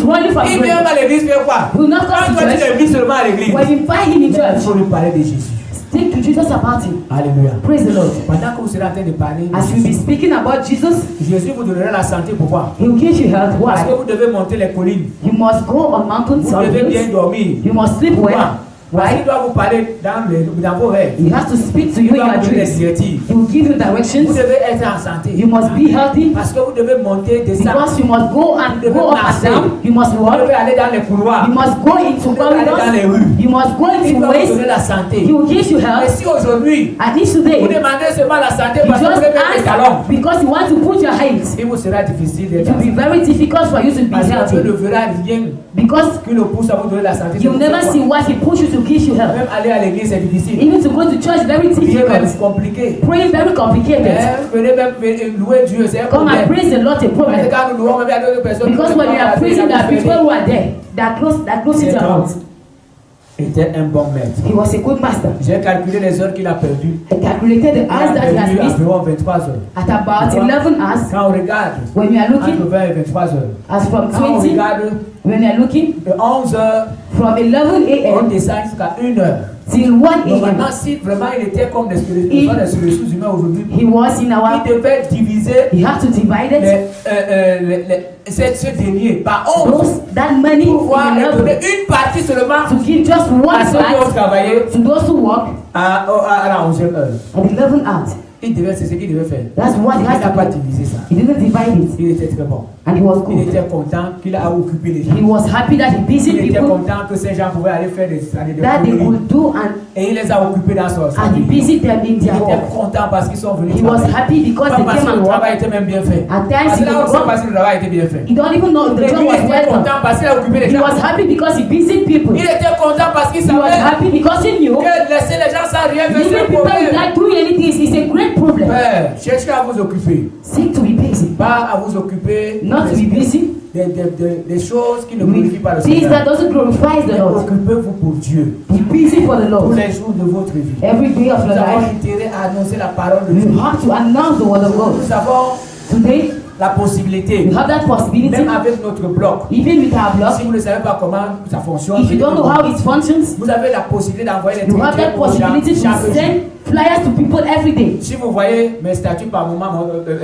running from Il vient rain. à l'église, fait quoi? He will not Quand come to toi tu church. l'invites seulement à l'église, When you invite him in il church, faut lui parler de Jésus. speak to Jesus about him. Alléluia. Praise the Lord. Pendant que vous serez en train de parler, de As you be Jésus, speaking about Jesus, Jésus vous donnera la santé. Pourquoi? he will give you health. Parce que Why? vous devez monter les collines. You must go on mountains Vous or devez bien hills. dormir. You must sleep Pourquoi? well. Parce Why? qu'il doit vous parler dans vos rêves. He has to speak to Il you in doit your vous donner des dreams. directives. He will give you Vous directions. devez être en santé. You must be healthy Parce que vous devez monter, descendre. because you must go and go up and down. You must Vous walk. devez aller dans les couloirs. You must go into Vous devez aller dans les corridors. rues. You must go Il into doit vous ways. donner la santé. He will give you Mais health. si aujourd'hui, At least vous today, demandez seulement la santé you parce que vous just voulez mettre des talons, ask because you want to put your hands. il vous sera difficile It d'être will be very difficult for you to be parce que Dieu ne healthy verra rien because qui le pousse à vous donner la santé. you never see what he pushes to give you health. Même aller à l'église, c'est difficile. Even to go to church, very Prier même difficult. compliqué. Praying, very complicated. Venez même louer Dieu, c'est un Come and problème. praise the Lord, a Parce que problem. quand nous louons, même il y a d'autres personnes Because when you are praising, there are people who are there that close it Cet around. homme était un bon maître. He was a good master. J'ai calculé les heures qu'il a perdues. I calculated the Il a hours that he has perdu missed environ 23 heures. at about 11 hours. Quand on regarde, When we are entre looking 20 et 23 heures. as from Quand on 20 regarde When you are looking de 11 heures, from 11 on a.m. descend jusqu'à 1 heure. till 1 Donc a.m. maintenant, si vraiment il était comme des ressources humaines aujourd'hui, He was in our. il devait diviser He had to divide it. ce denier par 11 Those that money pour pouvoir in donner 11 une partie seulement to give just à one ceux qui ont part travaillé to those who work à la 11e heure. at 11 hours. C'est ce qu'il devait faire. That's what he Il has n'a pas to do. divisé ça. He didn't divide it, Il était très bon. and he was Il good. était content qu'il a occupé les gens. He was happy that he Il busy était people content que ces gens pouvaient aller faire des années de that they folie. could do, and Et il les a occupés dans son he busy them in Il their était work. content parce qu'ils sont venus He was travailler. happy because Pas they parce came que le and travail worked. était même bien fait. At times Parce he que là, on would sait work. parce que le travail était bien fait. You don't even know the Mais job lui was était well done. content parce qu'il a occupé les He gens. was happy because he visited people. Il était content parce qu'il He was savait happy because he knew que laisser les gens sans rien faire, c'est leaving un people problème. without doing anything is a great problem. Père, cherchez à vous occuper. Seek to be busy, Pas à vous occuper not to be busy. des choses qui ne glorifient pas le Things Seigneur. that doesn't glorify the Lord. Occupez-vous pour Dieu. Be busy for the Tous Lord. les jours de votre vie. Every day of Nous your avons life, intérêt à annoncer la parole de Dieu. you have to announce the word of God. Nous avons Today, la possibilité, you have that possibility, même avec notre bloc. even with our Si blog. vous ne savez pas comment ça fonctionne, If you don't know how it functions, vous avez la possibilité d'envoyer des you have that aux gens possibility to chaque jour. send flyers to people every day. Si vous voyez mes statuts par moment,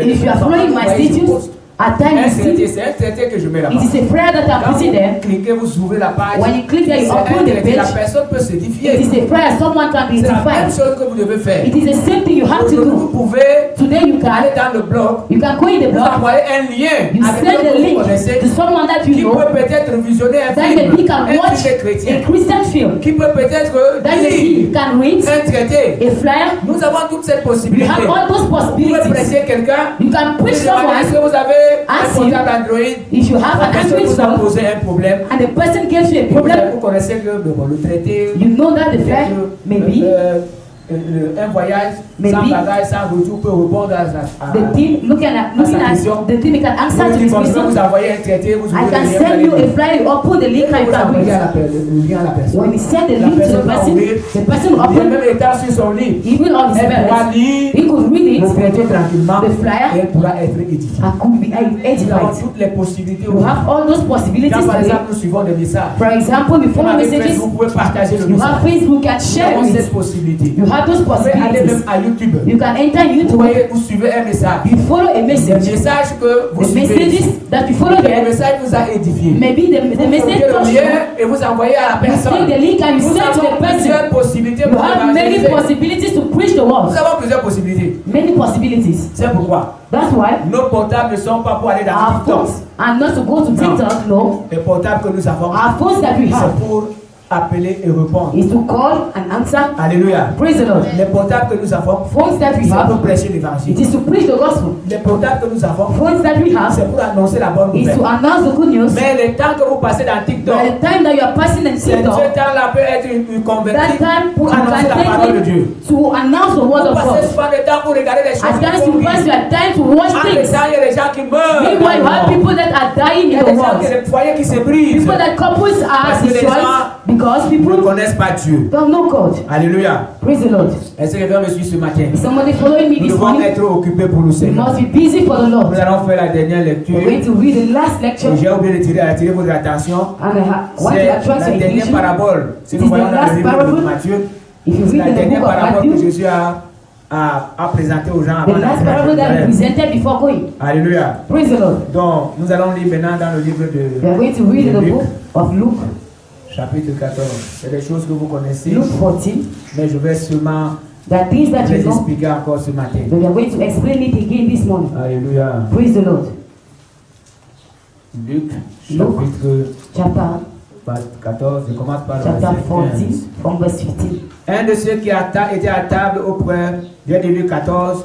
If you are following my status, at times you see, c'est un traité que je mets là-bas. it is a prayer that I'm Quand putting vous there. cliquez, vous ouvrez la page. When you click there, you C'est un open the traité, la page. personne peut It s'édifier. is a prayer someone can be C'est la même edified. chose que vous devez faire. It is the same thing you have to Vous do. pouvez Today you aller can dans le blog, go in the vous blog, envoyer un lien you avec send quelqu'un the que vous link connaissez, to someone that qui you know, peut peut-être visionner un then film, he can un watch film a chrétien, Christian film, qui peut peut-être then he lire can read un traité. a flyer. Nous avons toute cette You possibilité. have all those Vous pouvez possibilities. presser quelqu'un. You can Vous push demandez est-ce que someone. vous avez un Ask you portable Android. if you have La an personne Android vous a phone posé un problème. and the person gives you a Et problem. vous connaissez que le traité, You know that the flyer maybe un voyage Maybe. sans bagage, sans retour peut répondre à the team looking at the team can answer to Vous this dites, bon, je vais vous question. envoyer un traité, vous I ouvrez can le lien, send you vous a allez flyer, you open the link and you vous can envoyez read. le lien à la personne. When you send the La link to the personne va person, ouvrir, the person will il est open, même étant sur son lit. even on his Elle pourra bed, lire he could read le it traité tranquillement the flyer. et elle pourra être édifiée. and could be Nous avons edified. toutes les possibilités. You have all those possibilities Quand par today. exemple nous suivons des messages, For example, we follow avec messages, Facebook, vous pouvez partager le you have message. Facebook and Nous share avons cette it. possibilité. You have those Vous pouvez aller même possibilities. à YouTube. You can enter Vous YouTube, voyez, vous suivez un message. you follow a Le message. message que vous The suivez. messages that you follow Le there, message vous a édifié. maybe the Vous message copiez le touch you. lien et vous envoyez à la You personne. take the link and you Nous send to avons the person. plusieurs possibilités You pour have many évangéliser. possibilities to preach the Nous word. avons plusieurs possibilités. Many possibilities. C'est pourquoi That's why nos portables ne sont pas pour aller dans our TikTok. phones are not to go to TikTok, no. Les portables que nous avons, Our phones that we have c'est pour appeler et répondre. is to call and answer. Alléluia. Praise the Lord. Les portables que nous avons, Phones that we c'est have, pour prêcher it l'évangile. is to preach the gospel. Les portables que nous avons, Phones that we have c'est pour annoncer la bonne is nouvelle. to announce the good news. Mais le temps que vous passez dans TikTok, By the time that you are passing in ce TikTok, temps-là peut être une that convertie time pour you annoncer la parole de can take Dieu. it to announce the word Vous of passez God. souvent le temps pour regarder les choses At times qui you pass font your time to watch En things. temps, il y a des gens qui meurent. Meanwhile, you have people that are dying Il y in a the des gens qui world. des foyers qui se brisent. People that couples are Parce que les destroyed gens because Ils ne people connaissent pas Dieu. don't know God. Alléluia. Praise the Lord. Est-ce que quelqu'un me suit ce matin? Is somebody following me Nous this devons morning? être occupés pour le We Seigneur. must be busy for the Lord. Nous allons faire la dernière lecture. We're going to read the last lecture, Et j'ai oublié d'attirer votre attention. and I want to C'est attract la your dernière attention. parabole. Si It nous is voyons the dans last le livre de parable. Matthieu, If you c'est la read the dernière book of parabole que Matthew, Jésus a présentée aux gens the avant last d'entrer à parable that he Jérusalem. presented before going. Alléluia. Praise the Lord. Donc, nous allons lire maintenant dans le livre We are going to read de the Luc, book of Luke, chapitre 14. C'est des choses que vous connaissez, Luke 14. mais je vais seulement There are things that les you know, expliquer encore ce matin. but we are going to explain it again this morning. Alléluia. Praise the Lord. Luc, Luc. chapitre Chapter 14, je commence par le chapter verset 14 15. from verse 15. Un de ceux qui étaient à table auprès, viens de Luc 14,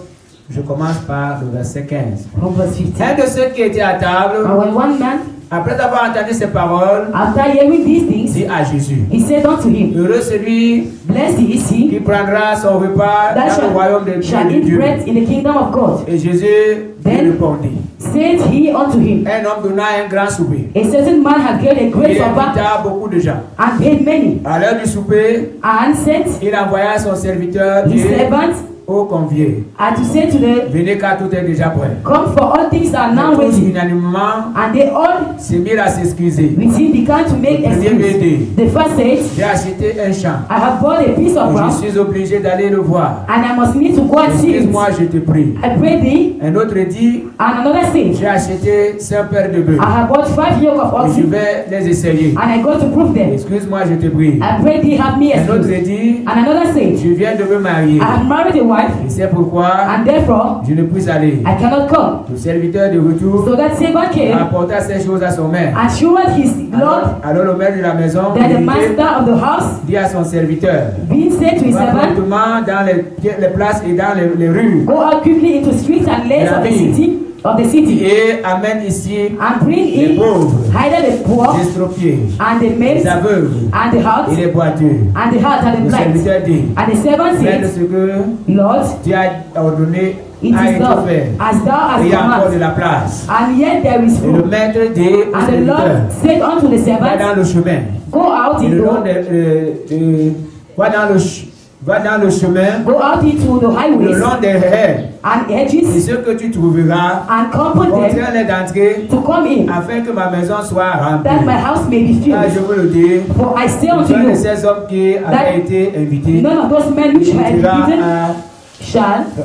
je commence par le verset 15. From verse 15. Un de ceux qui étaient à table, And when one man, après avoir entendu ces paroles, after hearing these things, dit à Jésus, he said unto him, heureux celui Blessed is he qui prendra son repas that dans le royaume de shall de eat Dieu. bread in the kingdom of God. Et Jésus lui Then répondit, said he unto him, un homme donna un grand souper. A certain man had given a Il great supper invita beaucoup de gens. and paid many, À l'heure du souper, and sent il envoya son serviteur his et servants aux conviés, and to say to them, venez car tout est déjà prêt. come for all things are now Tous waiting. unanimement And they all se mirent à s'excuser. within began to make Le premier excuse. dit, The first said, j'ai acheté un champ I have bought a piece of et je ground suis obligé d'aller le voir. and I must need to go and see it. Excuse-moi, je te prie. I pray thee. Un autre dit, And another said, j'ai acheté 5 paires de bœufs I have bought 5 yoke of et je oxen vais les essayer. and I go to prove them. Excuse-moi, je te prie. I pray thee have me Un autre excuse. dit, And another said, je viens de me marier. I have married a wife Et c'est pourquoi and therefore je ne puis aller. I cannot come. Le serviteur de retour So that servant came apporta ces choses à son maître. and showed his lord Alors le maître de la maison that the dit master of the house dit à son serviteur, being said to his va servant, promptement dans les places et dans les rues go out quickly into streets and lanes of the city et amène ici and bring les in pauvres, either the poor les estropiés, and the les maids aveugles and the et hurt les boiteux. and the hurt and the Le blind. serviteur dit, And the servant fais de said, ce que Lord, tu as ordonné it a is été done fait. as thou Et il y a encore hast de commanded, la place. and yet there is Et le room. maître dit au And the serviteur, Lord said unto the va servant, dans le chemin. go out Et into le long va dans le chemin, go out into the le highways long des haies. and Et edges ce que tu trouveras, and compel them contrains-les d'entrer to come in, afin que ma maison soit remplie. that my house may be Ah, je filled. veux le dire, For I say unto aucun de you, ces hommes qui avaient été invités none of those men which were goûtera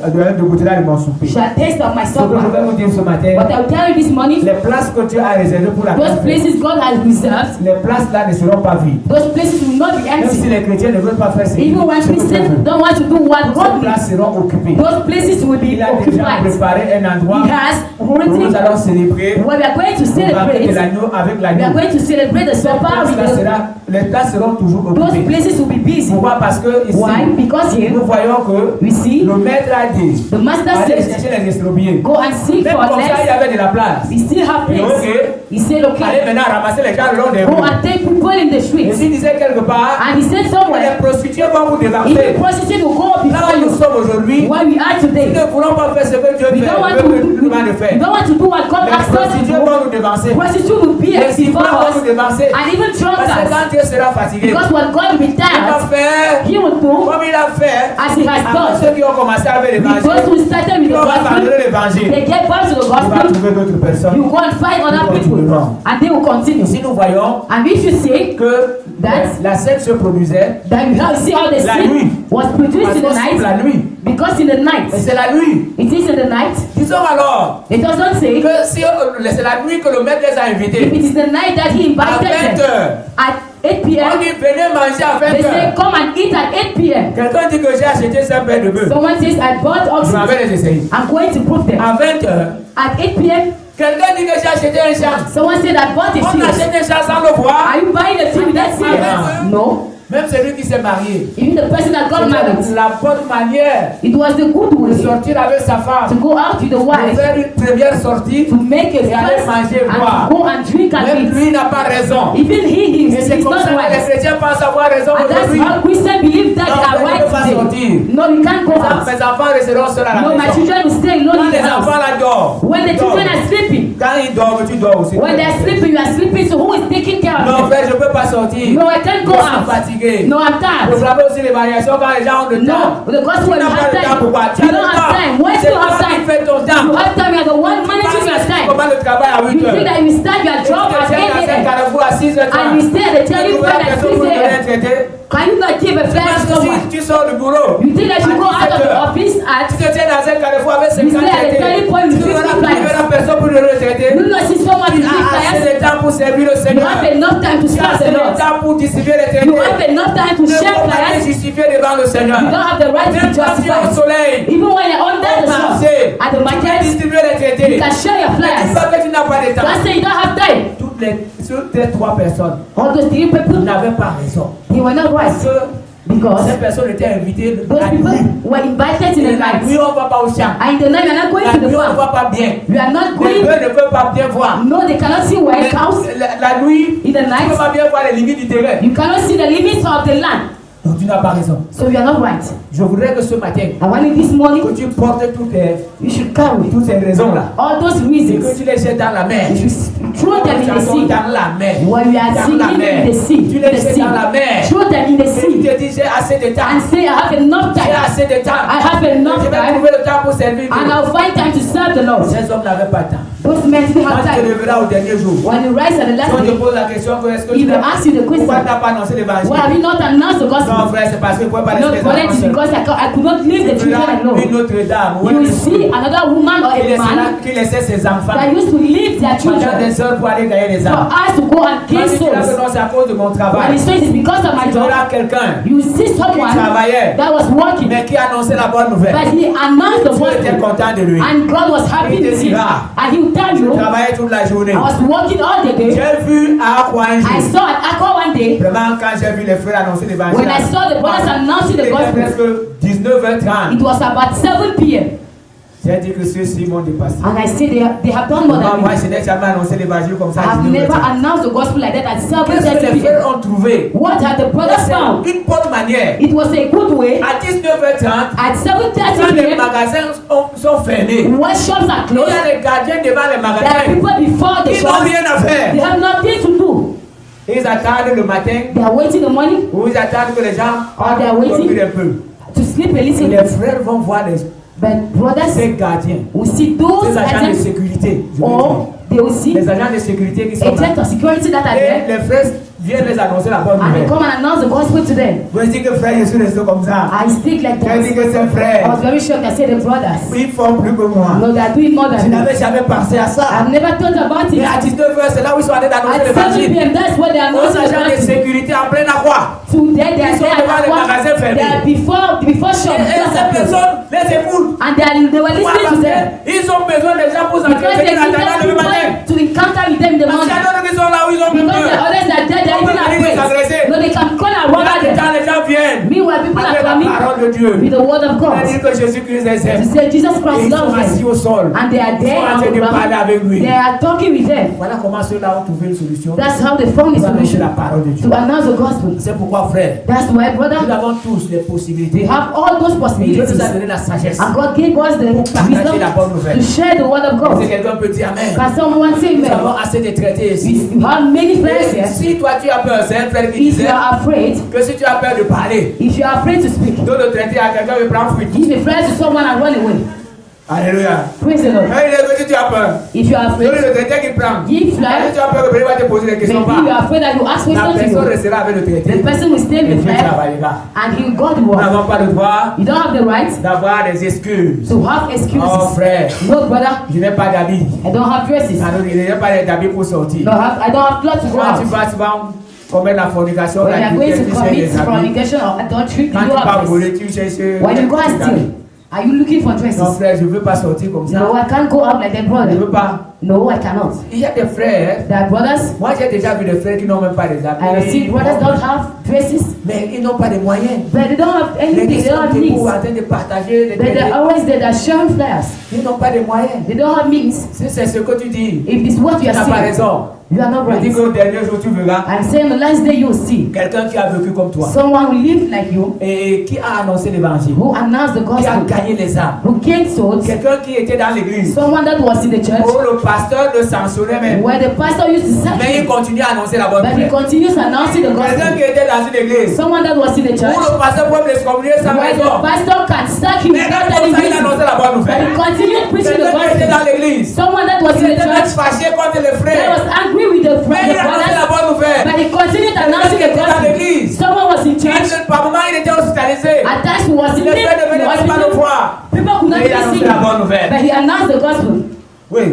invitten de goûtera de mon souper. shall taste of my Ce que je vais supper. vous dire ce matin, But I will tell you this morning, les places que Dieu a réservées pour la those fête, places God has reserved, les places là ne seront pas vides. those places will not be Même si empty. les chrétiens ne veulent pas faire ce Even when ce que Dieu Christians veut, don't want to do what ces God needs, places seront occupées. those places will be Il a déjà occupied. préparé un endroit He has où nous written allons célébrer where we are going to le banquet de celebrate. l'agneau avec We are l'agneau. going to celebrate the supper with Les places seront toujours those occupées. places will be busy. Pourquoi? Parce que ici, Why? Because here nous voyons que we see le maître a dit, the master allez says, chercher les estropiés. go and seek Même for comme ça, il y less. avait de la place. We still have Et place. ok, He said, allez okay, maintenant ramasser les gens le long des go rues. and take people in the Et streets. s'il disait quelque part, And he said les somewhere, prostituées vont vous if the débarquer. prostitute will go Là before où nous you, sommes aujourd'hui, where we are nous today, ne voulons pas faire ce que Dieu we fait, don't want veut que to nous demande de we faire. don't want to do what God Les asked us to prostituées do. vont nous dévancer. Prostitute will be Les before cigares vont nous us dévancer. and even Parce que drunkards. quand Dieu sera fatigué, Because when God will be il va tired, faire he will do comme il a fait as he has avec done. ceux qui ont commencé avec With l'évangile. those who started with the On va gospel, abandonner l'évangile. they get back to the Il va gospel, trouver d'autres personnes. you go and find other people, and they will continue. Ici, nous voyons And if you see que That- la scène se produisait that you have see all the La sin nuit. was produced parce in que the c'est night, la nuit. because in the night, Et c'est la nuit. it is in the night. Disons alors It doesn't say que si c'est la nuit que le maître les a if invités. it is the night that he À 20 invited them heures. at 8 On p.m. dit venez manger à 20 They say heures. come and eat at 8 p.m. Quelqu'un dit que j'ai acheté 5 paires de bœufs. Someone says I bought Je oxen. m'avais les essayer. I'm going to prove them À 20 heures. at 8 p.m. Quelqu'un dit que j'ai acheté un champ. Someone said I bought a On field. achète un champ sans le voir. Are you buying a field without seeing Ah. it? No. Même celui qui s'est marié. Even the person that got married, C'était la bonne manière it was the good de way sortir avec sa to femme. go out with the De wife, faire une première sortie. to make a Et aller first manger, and boire. to go and drink and Même eat. lui n'a pas raison. Even he Et c'est is comme not ça que les wise. chrétiens pensent avoir raison And that's aujourd'hui. how Christians believe that Non, they are mais right tu peux pas sortir. today. No, you can't go out. Mes enfants resteront seuls à la No, my maison. children will stay alone Quand in the les enfants house. là dorment. When the ils children dorment. are sleeping, Quand ils dorment, tu dors aussi. when they are sleeping, you are sleeping. So who is taking care Non, of them? frère, je ne peux pas sortir. No, I can't go Je suis out. fatigué. No, I'm tired. Proclamer aussi l'évaluation quand les gens ont le temps. No, the gospel Tu you n'as pas have le temps time. pourquoi? Tu You as le don't have temps. time. When C'est you have toi qui time, fais ton temps. you have time. You are the one managing your time. Comment le travail à 8 You heures? think that you start your Tu job te at tiens 8 dans un a.m. carrefour à 6 heures. and you stay at the telephone Tu at 6 a.m. Can you not give a flash to Parce que someone? si tu sors du boulot, You think that you go out of the office tu at te tiens dans un carrefour avec 50 You stay at the telephone with tu 50 ne clients. verras personne pour le retraiter. you not see someone to Tu give as assez clients? de temps pour servir le You Seigneur. have enough time to Tu as serve assez the de Lord. temps pour distribuer les You traités. have enough time to Tu ne share peux pas te clients. justifier devant le Seigneur. You don't have the right to Même be quand tu es au justified. soleil, Even when you're under the sun, marché, at the tu peux market, distribuer les you traités. can share your Mais tu flyers. vois que tu n'as pas de temps. Just say you don't have time. Toutes les 3 personnes All those 3 people, n'avaient pas raison. they were not Parce right. que Because ces personnes étaient invitées those la people nuit. were invited in Et the la nuit, night. on ne va pas au champ. And in the night, you're not going La to the nuit, on ne farm. voit pas bien. You are not Les going. bœufs ne peuvent pas bien voir. No, they cannot see where Mais cows. la nuit, In the tu ne night, peux pas bien voir les limites du terrain. you cannot see the limits of the land. Donc tu n'as pas raison. So you are not right. Je voudrais que ce matin, I want you this morning, que tu portes you should carry toutes ces raisons-là all those et que reasons. tu les jettes dans la mer. You should throw them in the sea. Dans la mer. When you are sinking in the sea, Tu les jettes dans la mer. throw them in the Et tu sea te dis, j'ai assez de temps. and say, I have enough J'ai time. assez de temps. I have enough Je vais time trouver le temps pour servir and Dieu. I'll find time to serve the Lord. Ces hommes n'avaient pas de temps. Those men didn't Quand have tu te time. leveras au dernier jour, When you rise at the last quand tu day, poses la question, est-ce que if tu they ask you the pourquoi tu question, n'as pas annoncé l'évangile? why have you not announced the Non, gospel? frère, c'est parce que tu ne pouvais pas No, laisser les brother, enfants it's seuls. because I could not leave the Tu children verras alone. une autre dame ou You un will see another woman or a man qui laissait ses enfants that used to leave their pendant children des heures pour aller gagner des for âmes. us to go and Quand kill tu diras que souls. non, c'est à cause de mon And travail. he says it's because of my Tu job. verras quelqu'un You see qui someone travaillait, that was working, mais qui annonçait la bonne nouvelle. but he announced the Dieu était gospel, content de lui. and God was happy Il te with him. dira, And he will tell Je you, travaillais toute la journée. I was working all the day. J'ai vu à quoi un I jour. saw at Aqua one day, Vraiment, quand j'ai vu les frères annoncer l'évangile, when I saw the brothers announcing il the était gospel, presque 19h30. it was about 7 p.m. J'ai dit que ceux-ci m'ont dépassé. And I said they have done more than Moi, me. je n'ai jamais annoncé l'évangile comme ça. I à have 19h30. never announced the gospel like that at Qu'est-ce que 7:30 les frères p.m. ont trouvé? What had the brothers C'est found? une bonne manière. It was a good way. À 19h30, At quand 7:30 les p.m., magasins sont fermés, when shops are il y closed, a les gardiens devant les there are magasins. people before the Ils n'ont shops. rien à They faire. have nothing to do. Ils attendent le matin They are waiting the morning ou ils attendent que les gens or they are waiting dorment un peu. to sleep a Et little les bit. frères vont voir But brothers ces gardiens, will see those ces agents de agents, sécurité, je veux or they will see dire. Les agents de sécurité qui sont là. agents of security that are Et there, les frères viennent les annoncer la bonne and they nouvelle. come and announce the gospel to them. Vous dites que frère, je suis resté comme ça. I speak like J'ai dit that. que ces I frères, was very shocked. I said the brothers, ils font plus que moi. no, they are doing more Je than me. n'avais jamais pensé à ça. I've never thought about Mais it. à 19h, c'est là où ils sont allés d'annoncer At 7 l'évangile. p.m., that's what they are Aux announcing the agents de gospel. sécurité en pleine croix. Today they are Ils sont there devant les magasins at fermés. they are before shop. Et ces personnes les écoutent. And they were Pourquoi? listening Parce to them. qu'ils ont besoin des gens pour Because they s'entretenir en need attendant le people matin. to encounter with them in the Parce qu'il y a morning. d'autres qui sont là où ils ont plus Because the peur. others are there, they are even afraid. No, they can call and run Là, at them. quand les gens viennent Meanwhile, people are avec la coming parole de Dieu, with the word of on God. a dit que Jésus-Christ les To aime. say Jesus Et Christ ils sont loves assis them. au sol. And they are Ils there sont en on train the de parler ground. avec lui. They are talking with them. Voilà comment ceux-là ont trouvé une solution. That's how they found the Pour annoncer solution la parole de Dieu. to announce the gospel. C'est pourquoi, frère, That's why, nous brother, avons tous les we possibilités. have all those Et Dieu possibilities. nous a donné la sagesse. And God gave us the partager la bonne wisdom nouvelle. to share the word of Si God. quelqu'un peut dire Amen. Can someone say Nous avons amen? assez de traités ici. You have many friends Et here. si toi tu as peur, c'est un frère qui If disait you are afraid, que si tu as peur de parler, if you are afraid to speak, donne le traité à quelqu'un et prends fuite. give a friend to someone and run away. Alléluia. Praise the Lord. Mais il est que si tu as peur, If you are donne afraid, le traité qu'il prend. give Si fly. tu as peur que quelqu'un va te poser des Maybe questions, you pas. are afraid that you ask La questions to personne you. restera avec le The traité. person will stay Et with Dieu fly travaillera. and he will go to Nous work. n'avons pas le droit You don't have the right d'avoir des excuses. to have Oh excuses. frère, No, brother, je n'ai pas d'habits. I don't have dresses. Alors, il n'y a pas d'habits pour sortir. I don't have clothes to go Quand tu out. vas, tu vas commettre la fornication, When you la are going to tu cherches commit des habits. fornication or adultery, you Quand tu don't vas have dresses. voler, tu cherches. When you go and steal, are you looking for Non dresses? frère, je ne veux pas sortir comme ça. No, I can't go out like that, Je ne brother. veux pas. No, I cannot. Il y a des frères. There are brothers. Moi j'ai déjà vu des frères qui n'ont même pas des I have habits. seen brothers don't have dresses, Mais ils n'ont pas de moyens. but they don't have Mais anything. ils They don't sont have debout means. en train de partager des But they're traités. always there. They're sharing flyers. Ils n'ont pas de moyens. They don't have means. Si c'est ce que tu dis, If it's what tu you n'as are pas saying, raison. you are not Je dis right. qu'au dernier jour tu verras I'm saying the last day you'll see quelqu'un qui a vécu comme toi someone who lived like you, et qui a annoncé l'évangile, who announced the qui a gospel, gagné les âmes. who gained souls, Quelqu'un qui était dans l'église. someone that was in the church, Oh, le pasteur le sanctionnait même. where the pastor used to serve Mais il him, continue à annoncer la bonne but he nouvelle. continues announcing the Quelqu'un gospel. qui était dans une église. Someone that was in the Où church, le pasteur pouvait l'excommunier sans where the raison. pastor can sack him Mais without quand any ça, il reason, annonçait la bonne but he nouvelle. continued preaching the Quelqu'un qui était gospel. dans l'église. Someone that was Il in the était même church fâché contre les that frères. was angry with the Mais il annonçait la brothers, bonne nouvelle. but he continued announcing the Quelqu'un qui était dans gospel. l'église. Someone was in church. Par moment, il était hospitalisé. At times he was in Les frères ne the venaient même pas le hospital. voir. People could not Mais il annonçait see la him, bonne nouvelle. but he announced the gospel. Oui,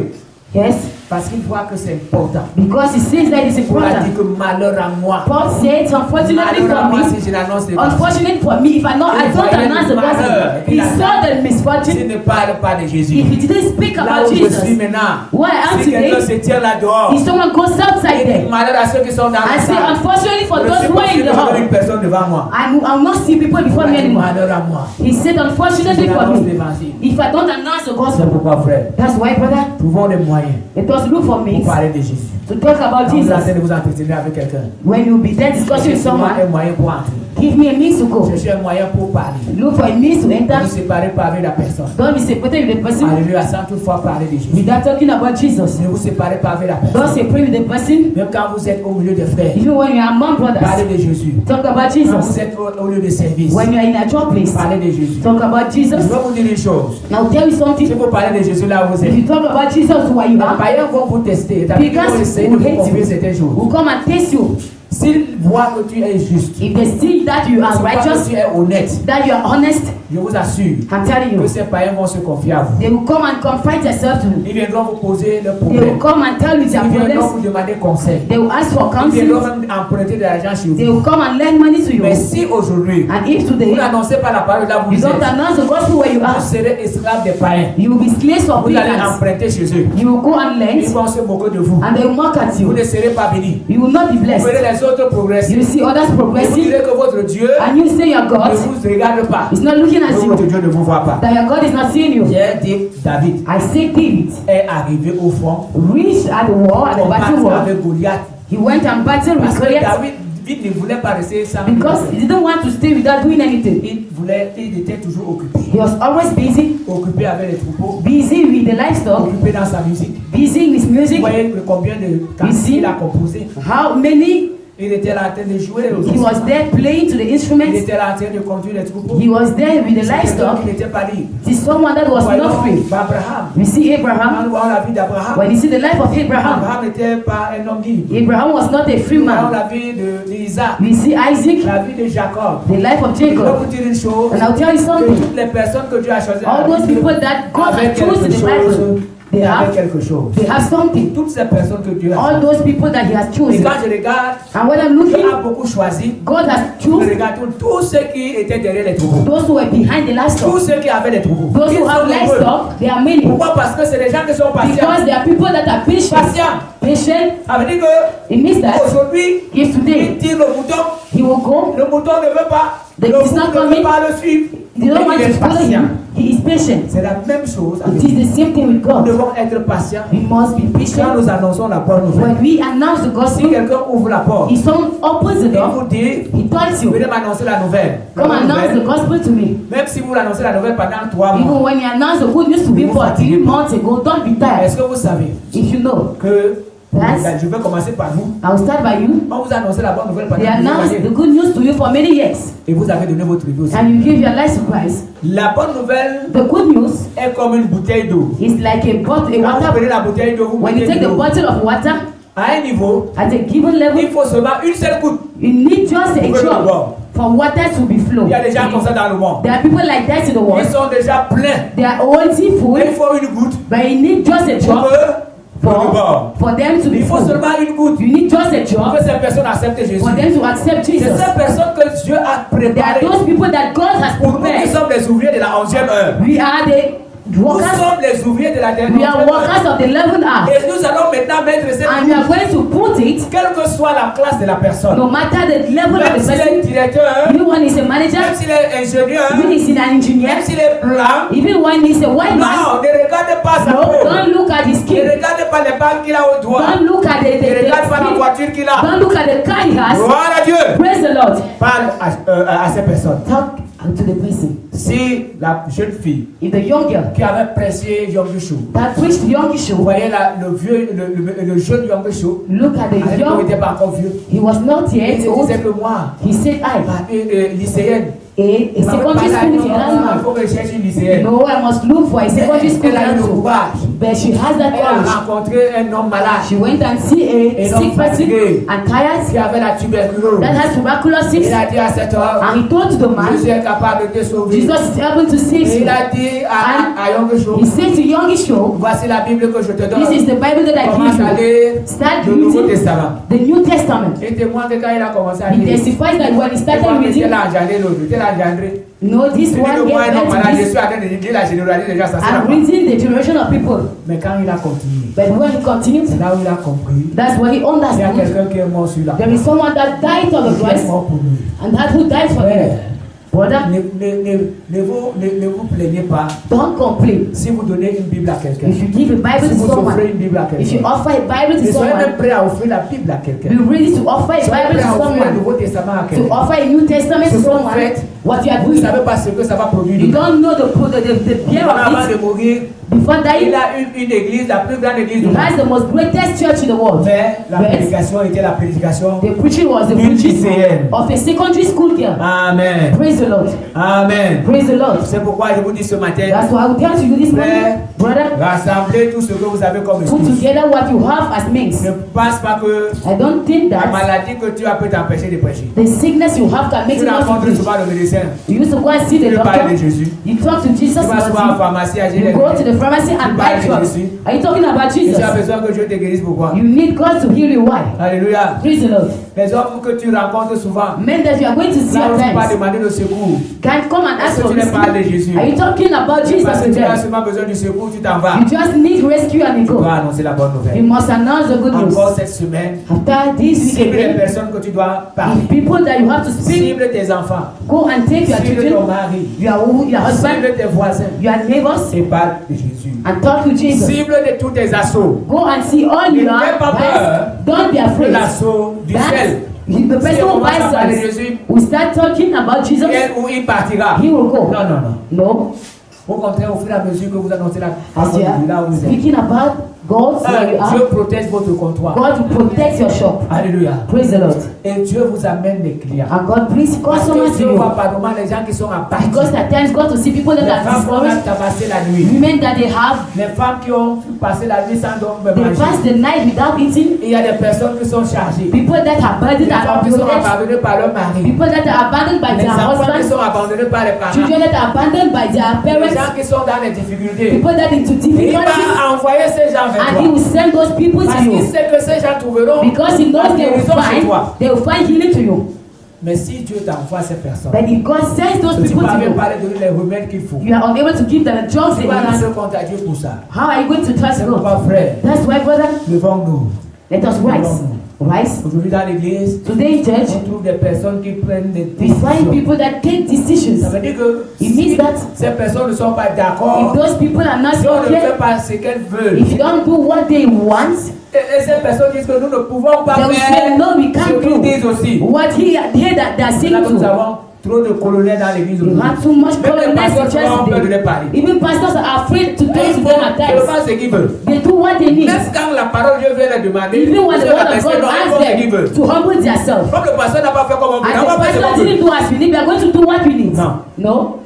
Yes, parce qu'il voit que c'est important. because he says that it's Pour a dit important. que malheur à moi. Paul said, unfortunately Malheur à for moi me, si je l'annonce l'évangile. unfortunate for me, if I don't announce the gospel, he saw the S'il misfortune. ne parle pas de Jésus. If he didn't speak Là about où je suis Jesus, maintenant, where I am si quelqu'un today, se tient là dehors, if someone goes outside il dit there, malheur à ceux qui sont dans la I say, salle. unfortunately for Je those suis who are in possible the de voir une hall, personne devant moi. I will not see people before me Il dit anymore. malheur à moi. He said, unfortunately Je for l'annonce me, l'évangile. if I don't announce the C'est gospel, pourquoi, frère, that's why, brother, trouvons les moyens it was look for me pour parler de Jésus. to talk about Quand vous êtes en train Jesus. de vous entretenir avec quelqu'un, When you be there discussing with trouvez someone, un moyen pour entrer. Give me a means to go. Cherchez un moyen pour parler. Look for a means to Ne enter. vous séparez pas avec la personne. Don't be separated with the person Alléluia, sans toutefois parler de Jésus. without talking about Jesus. Ne vous séparez pas avec la Don't personne. separate with the person. Même quand vous êtes au milieu des frères, Even when you are among parlez brothers, de Jésus. talk about Quand vous Jesus. êtes au lieu de service, When you are in a job place, parlez de Jésus. talk about Je Jesus. vais vous dire une chose. Now tell you Si something. vous parlez de Jésus là où vous If êtes, you talk about Jesus where you les are, païens vont vous tester. C'est-à-dire qu'ils vont because essayer we de vous hate confier you, certaines choses. will come and taste you. S'ils voient que tu es juste, If they see that you are s'ils voient que righteous, tu es honnête, that you are honest, je vous assure I'm telling que you, ces païens vont se confier à vous. they will come and confide themselves to you. Ils viendront vous poser leurs They will problèmes. come and tell you their Ils viendront problems. vous demander conseil. They will ask for Ils viendront counsel. même emprunter de l'argent chez They vous. will come and lend money to you. Mais si aujourd'hui, And if vous today n'annoncez pas la parole là où you vous don't êtes, announce the gospel where you vous are, serez esclaves des païens. you will be slaves of Vous allez pagans. emprunter chez eux. You will go and Ils lend, vont se moquer de vous. and they will mock at Vous you. ne serez pas bénis. You will not be Vous verrez blessed. les autres progresser. You will see others Et vous progressing, direz que votre Dieu and you say your ne God vous regarde pas. is not looking Que at votre you, Dieu ne vous voit pas. that your God is not seeing you. J'ai dit, David I say David est arrivé au front reached at the war, at the battle combattre war. avec Goliath. He went and battled Parce with que Goliath David ne voulait pas rester sans because he didn't want to stay without doing anything. il était toujours occupé. He was always busy, Occupé avec les troupeaux, busy with the livestock, occupé dans sa musique. busy with Vous music. voyez combien de cantiques il a composé. How many? Il était là en train de jouer aux He was instruments. there playing to the Il instruments. était là en train de conduire les troupeaux. He was there with the C'est quelqu'un livestock. qui n'était pas libre. It is someone that was Voyons not free. Abraham. We see Abraham. Quand nous voyons la vie d'Abraham, When you see the life of Abraham, Abraham n'était pas un homme libre. Abraham was not a free Nous voyons man. la vie d'Isaac, We see Isaac, la vie de Jacob. the life of Je vais Jacob. vous dire une chose, And I'll tell you que something. toutes les personnes que Dieu a choisies All those people that God avec has chosen in quelque the Bible, chose, they avec have, quelque chose. they have something. Toutes ces personnes que Dieu a All choisies. those people that He has Et chosen. quand je regarde, And when I'm Dieu looking, a beaucoup choisi. God has Je chosen regarde tous ceux qui étaient derrière les troupeaux. those who were behind the Tous livestock. ceux qui avaient les troupeaux. Those Ils who sont have nombreux. livestock, they are many. Pourquoi? Parce que c'est des gens qui sont patients. Because there are people that are patient. Patients. Patient. Ça veut dire que It means that aujourd'hui, if il today tire le mouton. He will go, Le mouton ne veut pas. The- Le it's not mouton ne coming. veut pas le suivre. they don't want Mais il to est follow patient. Him. He is patient. C'est la même chose avec It nous. is the same thing with Nous God. devons être patients. We must be Quand patient. nous annonçons la bonne nouvelle. When we announce the Si gospel, quelqu'un ouvre la porte, if someone opens the il door, vous dit, He tells you, venez m'annoncer la nouvelle. La come bonne announce the nouvelle. gospel to me. Même si vous l'annoncez la nouvelle pendant 3 mois. Even when He announced the good news to me for 3 months ago, don't be tired. Est-ce que vous savez If you know, que Yes. je vais commencer par vous. I'll start by you. On vous a annoncé la bonne nouvelle pendant They plusieurs announced the années. good news to you for many years, Et vous avez donné votre vie aussi. and you give your life to Christ. La bonne nouvelle The good news est comme une bouteille d'eau. is like a Quand vous water. prenez la bouteille d'eau, vous When you mettez take de the l'eau. bottle of water À un niveau, at a given il level, faut seulement une seule goutte. you need just a Pour que le drop boire. for water to be flow. Il y a des gens comme ça dans le monde. There are people like that in the Ils world. sont déjà pleins. They are already full, Mais il faut une goutte but you need just a pour drop que le boire. for them to be Il faut full. seulement une goutte You need just a pour drop que ces personnes acceptent Jésus. for them to accept C'est Jesus. ces personnes que Dieu a There are préparées. those people that God has Pour nous qui prepared. sommes les ouvriers de la 11e heure. We are the Nous workers. sommes les ouvriers de la We dernière are heure. workers of the 11th hour. Et nous allons maintenant mettre cette And we are goutte, going to put it, quelle que soit la classe de la personne. no matter the level of Même the s'il est person, directeur, even when he's a manager, même s'il est ingénieur, even he's an engineer, même s'il est blanc. even when he's a white man, Non, ne regardez pas sa no, peau. don't look at his Ne skin. regardez pas les balles qu'il a au doigt. Don't look at Ne regarde pas la the voiture qu'il a. don't look at the car he has. Gloire à Dieu. Praise the Lord. Parle à ces personnes. Talk to the person. Si la jeune fille If the young girl qui avait pressé Yom Yushu, that preached the young vous show, voyez le jeune Yom Yushu, look at the il young, n'était pas encore vieux. he was not Il yet se old. disait que moi, He said, I, lycéenne, a secondary school il man. faut que je cherche une lycéenne. No, I must look for a secondary school Elle a eu le man. courage. But she has that Elle a courage. rencontré un homme malade She went and see a sick person and qui tired avait la tuberculose. that has tuberculosis. Il a dit à cet homme, And he told the man, Jésus est capable de te sauver. Jesus is able to save Et il you. a dit à Yom He Yushu, said to Youngisho, voici la Bible que je te donne. this is the Bible that I Commence à give you. lire Start le Nouveau reading Testament. the New Testament. Et témoin que quand il a commencé à He lire, testifies that when he started reading, il a engendré l'autre, il a engendré. no, this Il dit one que moi, un gave homme birth malade, to je this. suis en train de dire la généralité déjà, ça c'est I'm là-bas. reading the generation of people. Mais quand il a continué, But when he continued, c'est là où il a compris. that's when he Il y a understood quelqu'un qui est mort sur la there is someone that died on the qui est cross mort pour lui. and that who died for him. Frère, Brother, ne vous plaignez pas don't complain. si vous donnez une Bible à quelqu'un. If you give a Bible Si to vous offrez someone, une Bible à if you quelqu'un. offer a Bible to Ne soyez même someone, prêt à offrir la Bible à quelqu'un. be ready to offer a Soyez Bible prêt à to offrir le someone, Nouveau Testament à to quelqu'un. offer a New Testament to Ce que vous someone. faites, What you are vous ne doing, savez pas ce que ça va produire. you don't know the fear Avant of de it. mourir, Before il dying, a une église, la plus grande église du he monde. has the most greatest church in the world. Mais la But prédication était la prédication. the preaching was the D'une preaching lycéenne. of a secondary school girl. Amen. Praise the Lord. Amen. Praise the Lord. C'est pourquoi je vous dis ce matin, That's why I will tell you this morning, Frère, brother, rassemblez tout ce que vous avez comme put excuse. together what you have as means. Ne pense pas que I don't think la that maladie que tu as peut t'empêcher de prêcher. the sickness you have can make Tu you not to rencontres preach. souvent le médecin. You used to go and see Tu the veux parler de doctor. Jésus. You talk to Jesus. Tu vas souvent en pharmacie à You gérer. go to the pharmacy and buy drugs. Are you talking about Tu Jesus? as besoin que Dieu te guérisse pourquoi? You need God to heal you. Why? Alléluia. Praise the Lord. Les hommes que tu rencontres souvent, Men that you are going to see là at où tu vas times demander le secours. can come and ask Est-ce que for tu ne parles de rescue. Jésus? Are you talking about Parce Jesus que with tu as them? seulement besoin du secours, tu t'en vas. You just need rescue and you Tu dois go. annoncer la bonne You nouvelle. must announce the good news. Encore cette semaine, After this week cible les again, personnes que tu dois parler. the people that you have to speak, Cible tes enfants. go and take your Cible ton children, mari. your husband, Cible tes voisins. your neighbors, Et parle de Jésus. and talk to Jesus. Cible de tous tes assauts. Go and see all Ne your fais pas best. peur Don't be de afraid. l'assaut du sel. The person who buys commence à parler de us Jésus, will start talking about Jesus. elle ou il partira. He will go. Non, non, non. No. Au contraire, au fur et à mesure que vous annoncez la As parole you de là où are vous êtes. speaking about God, where you Dieu are, protège votre comptoir. God will protect your shop. Alléluia. Praise the Lord. Et Dieu vous amène les clients. And God brings Parce customers que to Dieu you. voit pas comment les gens qui sont à partir. Because at times God to see people that Les are femmes qui ont discouraged, tabassé la nuit. women that they have, Les femmes qui ont passé la nuit sans dormir they pass manger. the night without eating. Il y a des personnes qui sont chargées. People that are Les burdened and femmes qui sont unprotected. abandonnées par leur mari. People that are abandoned by Les their enfants qui husbands. sont abandonnés par les parents. Children that are abandoned by their Les parents. gens qui sont dans les difficultés. People that into Et il difficulties. va envoyer ces gens vers And he toi. will send those people Parce to qu'il you. sait que ces gens trouveront Because he knows la guérison chez toi. they will find healing to you. Mais si Dieu t'envoie ces personnes, But if God sends those tu ne people vas to même you, pas les donner les remèdes qu'il faut. you are unable to give them the drugs Tu they vas need. rendre compte à Dieu pour ça. How are you going to trust C'est God? pourquoi, frère, That's why, brother, levons-nous. let us rise. Rise. Aujourd'hui, dans l'église, Today in church, on trouve des personnes qui prennent des we find décisions. people that take Ça decisions. veut dire que It means si that ces personnes ne sont pas if d'accord, those people are not si on ne okay, fait pas ce qu'elles veulent, if you don't do what they want, et ces personnes disent que nous ne pouvons pas they will say, faire no, we ce can't qu'ils do disent aussi. what they're C'est saying là que nous to. avons trop de colonels dans l'église You aujourd'hui. have too much Même les colonels pasteurs in souvent ont church peur de today. les parler. Even pastors are afraid to Ils talk to font them at times. ce qu'ils veulent. They do what they need. Même quand la parole de Dieu vient les demander, Even when the Dieu word va of baisser, God non, ils asks font ce qu'ils them veulent. to humble themselves. Comme le pasteur n'a pas fait comme on veut, And on the va faire ce pastor qu'on veut. didn't do as we need, we are going to do what we need. Non. No.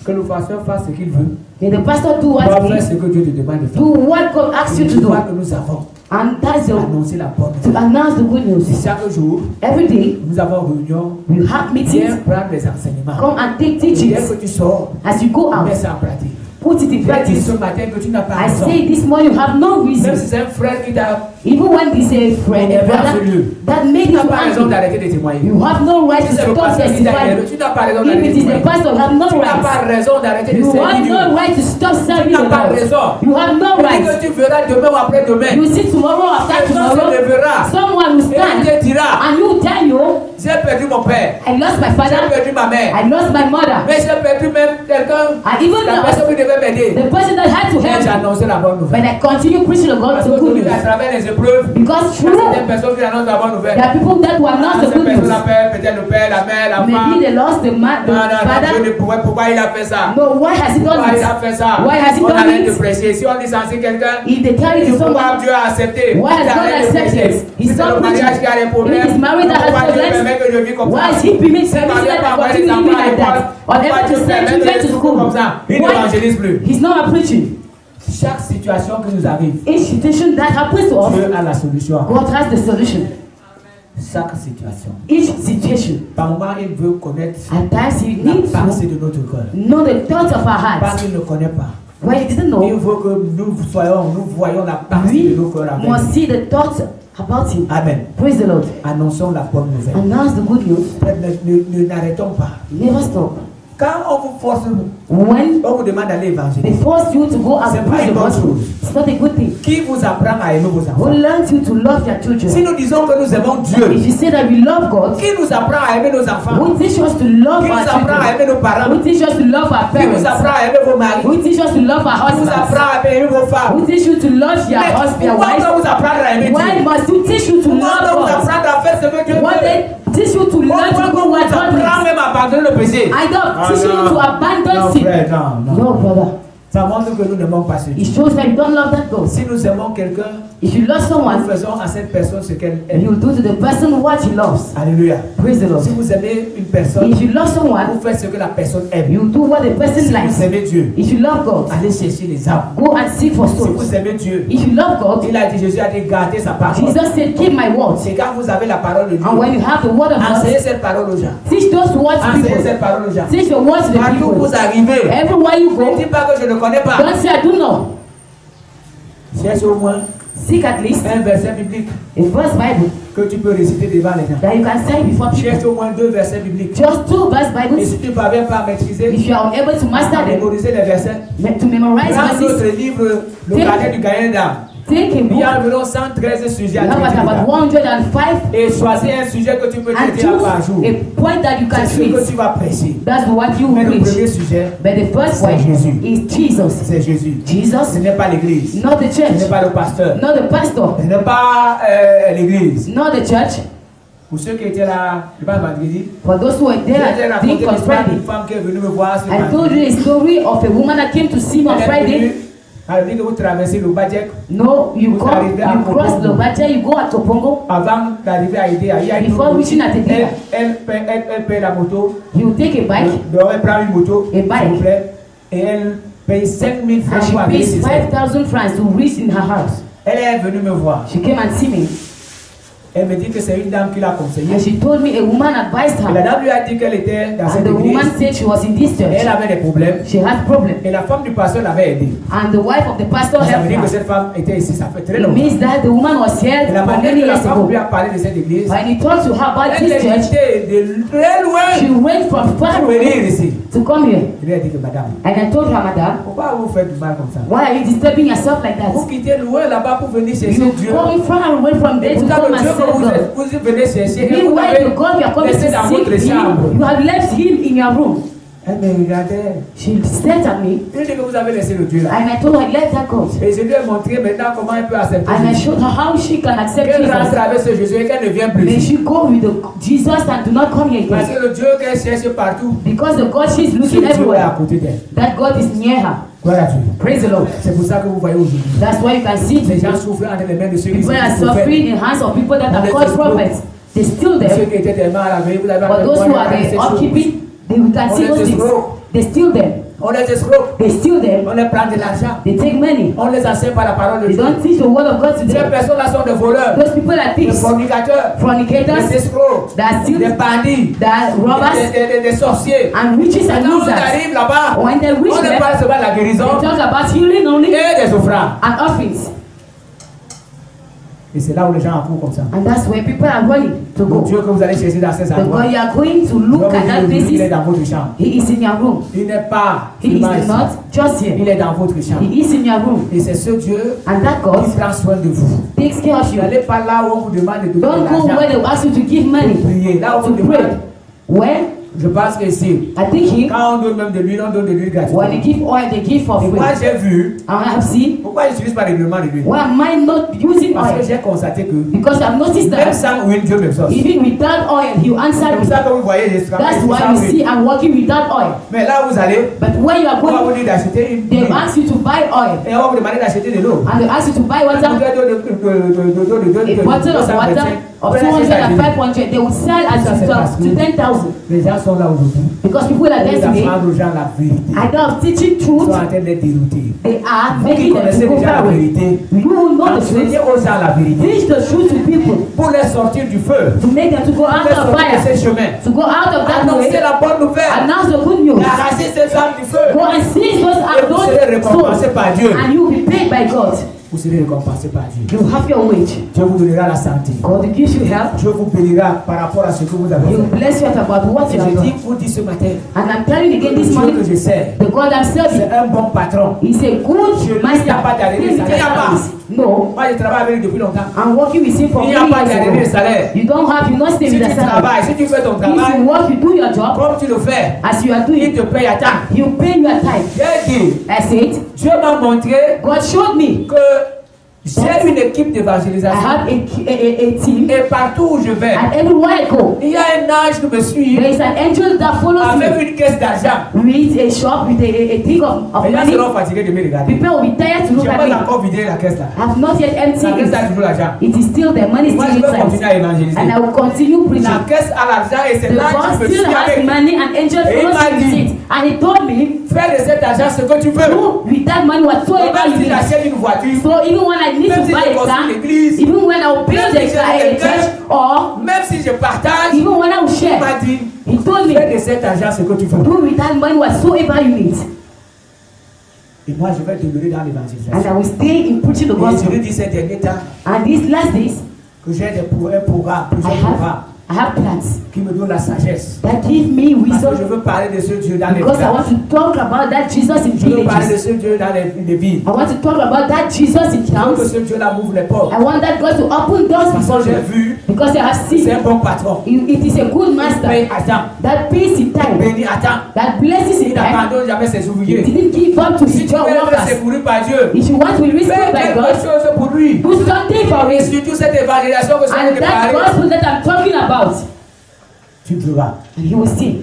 Que le pasteur fasse ce qu'il veut. May the pastor do On what va he faire needs. ce que Dieu te demande de faire. Do what God asks you to Tu do. vois que nous avons And that's the annoncé la bonne to nouvelle. announce the good news. Et chaque jour, Every day nous avons réunion, we have viens meetings. prendre des enseignements. Come and take Et dès teachings. que tu sors, As you go out, mets ça en pratique. put it in J'ai dit practice. ce matin que tu n'as pas I raison. say this morning you have no Même reason. si c'est un frère qui t'a... Even when this a friend, a brother, that made Tu you n'as pas raison angry, d'arrêter de témoigner. you have no right Si to c'est le stop pasteur qui t'a élevé, testifying. tu n'as pas raison If d'arrêter it de is the témoigner. pastor, you have no Tu n'as pas right. raison d'arrêter de You have servir Dieu. no right to stop serving Tu the n'as pas Lord. raison. You have no Et right. que tu verras demain ou après-demain. You see tomorrow after Quelqu'un se tomorrow, lèvera. someone will Et il stand te dira, and you will tell you, j'ai perdu mon père, I lost my j'ai father, perdu ma mère, I lost my mother, mais j'ai perdu même quelqu'un, I even la personne qui devait m'aider. the person that had to Mais j'ai help me. annoncé la bonne But nouvelle. I continue preaching the Parce good qu'aujourd'hui, news. à travers les épreuves, Because il y a true, certaines personnes qui annoncent la bonne nouvelle. there are people that were not the Cette good personne news. a peur, peut-être le père, la mère, la femme. Maybe they lost the Non, non, non, father. Dieu ne pourrait, pourquoi il a fait ça? No, why has he done Pourquoi il this? a fait ça? Why has he On done arrête de it? prêcher. Si on licencie quelqu'un, If they tell it to pourquoi someone, Dieu a accepté? why has Il God arrête de accepted prêcher. it? He's C'est not le mariage qui a des preaching. problèmes. It is marriage that Pourquoi has Dieu problems. permet que je vis comme Why ça? is he permitting C'est people marié that par are moi, les continuing enfants à like l'école. that? Pourquoi Unable Dieu to send permet children que to je trouve comme school. ça? Il Why? n'évangélise plus. He's not preaching. Chaque situation qui nous arrive, Each situation that happens to us, Dieu a la solution. God has the solution. Chaque situation. Each situation. Par moment, il veut connaître At times he la needs pensée to de notre cœur. know the thoughts of our Parce hearts. qu'il ne connaît pas. Why he didn't Il know, veut que nous voyons la pensée we de nos cœurs. Amen. must see the thoughts about him. Amen. Praise the Lord. Annonçons la bonne nouvelle. Announce the good news. N'arrêtons pas. Never stop. Quand on vous force, When on vous demande d'aller they évangéliser. force you to go and C'est pas preach une the bonne gospel, chose. it's not a good thing. Qui vous apprend à aimer vos Who enfants? learns you to love your Si children? nous disons que nous aimons Dieu, If you say that we love God, qui nous apprend à aimer nos enfants? who teach us to love Qui our nous apprend à children? aimer nos parents? Who teach us to love our Qui nous parents? apprend à aimer vos maris? Who teach us to love our Qui vous husbands? apprend à aimer vos femmes? Who teach you to love your Mais husband, your pourquoi on wife? doit vous apprendre à aimer Why Dieu? must you teach you to Pourquoi on doit love vous God? apprendre à faire ce que Dieu Why veut? they teach you to learn to Pourquoi do on what vous God apprend needs? même à abandonner le péché? I don't teach you to abandon Non, sin. frère, non. No, brother. Ça montre que nous n'aimons pas ce It Dieu. shows that you don't love that God. Si nous aimons quelqu'un, If you love nous someone, faisons à cette personne ce qu'elle you aime. will do to the person what he loves. Alléluia. Praise the Lord. Si vous aimez une personne, If you love someone, vous faites ce que la personne aime. you do what the person Si likes. vous aimez Dieu, If you love God, allez chercher les âmes. go and seek for Si souls. vous aimez Dieu, If you love God, il a dit, Jésus a dit, gardez sa parole. Jesus said, keep my words. C'est quand vous avez la parole de Dieu, And when you have the word of enseignez God, cette parole aux gens. teach those words to Enseignez people. cette parole aux gens. Teach the words to the Partout où people. vous arrivez, Everywhere you ne go, dites pas que je ne connais pas. don't say I do know. Cherche au moins Seek at least un verset biblique a verse Bible que tu peux réciter devant les gens. that you can say before people. Cherche au moins 2 versets bibliques. Just 2 verse Et Bibles. si tu ne parviens pas à maîtriser, If you are unable to master à them, mémoriser les versets, to memorize prends verses, notre livre, Le gardien du gagnant d'âme. take a Il y a book. environ 113 sujets à You have traiter about dedans. 105 Et choisis un sujet que tu peux and traiter par jour. choose a point that you can C'est ce que treat. tu vas prêcher. That's what you Mais le premier preach. sujet, But the first C'est point Jésus. is Jesus. c'est Jésus. Ce Jesus, n'est pas l'église. not the Ce n'est church, pas le pasteur. not the pastor, Ce n'est pas l'église. not the church. Pour ceux qui étaient là, le vendredi, For those who were j'ai there, raconté think on l'histoire d'une Friday. femme qui est venue me voir ce I told vendredi. you a story of a woman that came to see me on Elle est Friday. venue, elle a dit que vous traversez le Badjek No, you Vous arrivez à cross Kopongo. the Bacha, you go at Topongo. avant d'arriver à Idéa. Il y a une Before moto. reaching at Idéa. Elle paye la moto. You take a bike Donc elle prend une moto, A bike. s'il vous plaît, et elle paye 5 000 francs and she pour arriver pays chez elle. 5,000 francs to reach in her house. Elle est venue me voir. She came and see me Elle me dit que c'est une dame qui l'a conseillée. and she told me a woman advised Et la her. dame lui a dit qu'elle était dans And cette the woman église. said she was in this Et elle church. avait des problèmes. She had problem. Et la femme du pasteur l'avait aidée. And the wife of the pastor Ça veut dire que helped her. cette femme était ici, ça fait très It longtemps. means that the woman was here Et la for manière many que la years femme ago. lui a parlé de cette église, When he talked to her about elle this est church, de très she loin went from far pour away venir ici. to come here. Je lui ai dit que madame, And I told her, madam, pourquoi vous faites du mal comme ça? why are you disturbing yourself like Vous that? quittez loin là-bas pour venir chercher You Dieu. going far away from Et there to pourtant come le and Dieu serve que God. vous venez chercher, et vous Meanwhile, the God you are coming to laissé dans votre seek chambre. him, you have left him in your room. Elle me regardait. She stared at me, Elle dit que vous avez laissé le Dieu là. and I told her, let that go. Et je lui ai montré maintenant comment elle peut accepter And I Jésus. showed her how she can accept Qu'elle rentre Jesus. avec ce Jésus et qu'elle ne vient May plus. she go with the Jesus and do not come here Parce again. que le Dieu qu'elle cherche partout, Because the God she's ce looking Dieu est à everywhere, côté d'elle. that God is near her. Gloire à Dieu. Praise the Lord. C'est pour ça que vous voyez aujourd'hui. That's why you can see Les gens today, souffrent entre les mains de ceux qui sont people are prophètes. suffering in hands of people that are On called est prophets. They steal Ceux them. qui étaient des mains à la veille, vous avez But those who are ces the choses. upkeeping, they can see those things. They steal them. On les escroque, They steal them. on les prend de l'argent, They take money. on les enseigne par la parole de They Dieu. don't teach the word of God to Ces them. personnes-là sont des voleurs, Those people are des thieves, fornicateurs, fornicators, des escrocs, that steal, des bandits, that robbers, des sorciers. and witches and Quand on wizards. arrive là-bas, When they on reach ne them, parle seulement de la guérison they talk about healing only et des offrandes. and offerings. Et c'est là où les gens accourent comme ça. And that's where people are running to Le go. Dieu que vous allez chercher dans ces The endroits, God you are going to look at that il est places, dans votre chambre. He is in your room. Il n'est pas He is seulement ici. not just here. Il est dans votre chambre. He is in your room. Et c'est ce Dieu And that qui God prend soin de vous. takes care of Vous you. n'allez pas là où on vous demande de donner de Don't go where l'argent they ask you to give money pour prier. Là où on to vous demande. pray. When Je pense que ici, I think He, quand on donne même de l'huile, on donne de l'huile gratuitement. when they give oil, they give for Et free. moi j'ai vu, And I have seen, pourquoi ils n'utilisent pas régulièrement de l'huile? why am I not using Parce que oil? j'ai constaté que Because I've noticed même that sans huile, Dieu m'exauce. C'est even without oil, He answered pour me. ça que vous voyez, je travaille That's sans why you huile. see I'm working without oil. Mais là où vous allez, But when you are on va vous going, dire d'acheter une they huile. ask you to buy oil. Et on va vous demander d'acheter de l'eau. And they ask you to buy water, Vous avez a bottle of water of 200 and 500. They will sell at to 10,000. Les gens sont là aujourd'hui. Because people are there Ils today, apprennent aux gens la vérité. I don't teaching Ils sont truth. en train de les dérouter. They are Vous qui making them connaissez to go déjà la far away. vérité, You will know the enseignez truth. aux gens la vérité. Teach the truth to people Pour les sortir du feu. to make them to go out Pour les of sortir de fire, ces chemins. to go out of that Annoncez way, la bonne nouvelle. announce the good news. Arrachez ces femmes du feu. Go and seize those Et vous serez récompensés souls, par Dieu. and you will be paid by God. vous serez récompensé par Dieu. You have your wage. Dieu vous donnera la santé. God gives you health. Dieu vous bénira par rapport à ce que vous avez He will fait. bless you at about what Et you have je done. vous dis ce matin, And I'm telling you again le this Dieu morning, que je sers, the God I'm serving, c'est un bon patron. He's a good Il n'y a pas d'arrêt de master. salaire. No, Moi, je travaille avec lui depuis longtemps. I'm working with him for Il many n'y a pas d'arrêt de years ago. salaire. You don't have, you not stay Si with tu the salary. travailles, si tu fais ton If travail, you work, you do your job comme tu le fais, as you are il doing. te paye à temps. You pay your time. J'ai dit, I said, Dieu m'a montré God showed me que j'ai une équipe I d'évangélisation. have a team, Et partout où je vais, and everywhere I go, il y a un ange qui me suit there is an angel that follows avec me une caisse d'argent. with a shop, with a thing of Les gens money. seront fatigués de me regarder. People will be tired to Je look n'ai at pas me. encore vidé la caisse là. I have not yet La emptied caisse a it. toujours l'argent. It is still there. Money is Moi, still je vais continuer à inside. évangéliser. And I will continue preaching. La caisse a l'argent et c'est The l'ange boss qui me still suit has avec. money and angel Et il follows m'a me with dit, it. And he told me, fais de cet argent ce que tu veux. do with that money Et whatsoever même you si need. j'achète une voiture, So even when I need même to si buy je a car, construis l'église, even when I will build Même si a church, or même si je partage, even when I will il share, m'a dit, he told fais me, de cet argent ce que tu veux. do with that money whatsoever you need. Et moi, je vais demeurer dans And l'évangélisation. I will stay in preaching the Et je gospel. lui dis ces derniers temps And these last days, que j'ai des programmes, plusieurs programmes I have plans qui me donnent la sagesse. that give me Parce que je wisdom veux parler de ce Dieu dans les because I villages. want to talk about that Jesus in Je veux parler de villages. ce Dieu dans les villes. I want to talk about that Jesus in Je veux que towns. ce Dieu-là m'ouvre les portes. I want that God to open doors Parce before que j'ai you. vu, Because I have c'est seen un bon patron. it is a good Il master paye à temps. that pays in Il time, bénit à temps. that blesses in Il time. n'abandonne jamais ses He ouvriers. didn't give up to Si his tu veux job être workers. secouru par Dieu, If you want to be fais rescued by quelque God, chose pour lui. do something for Et him. surtout cette évangélisation que je viens And de that parler, gospel that I'm talking about, tu verras. and you will see.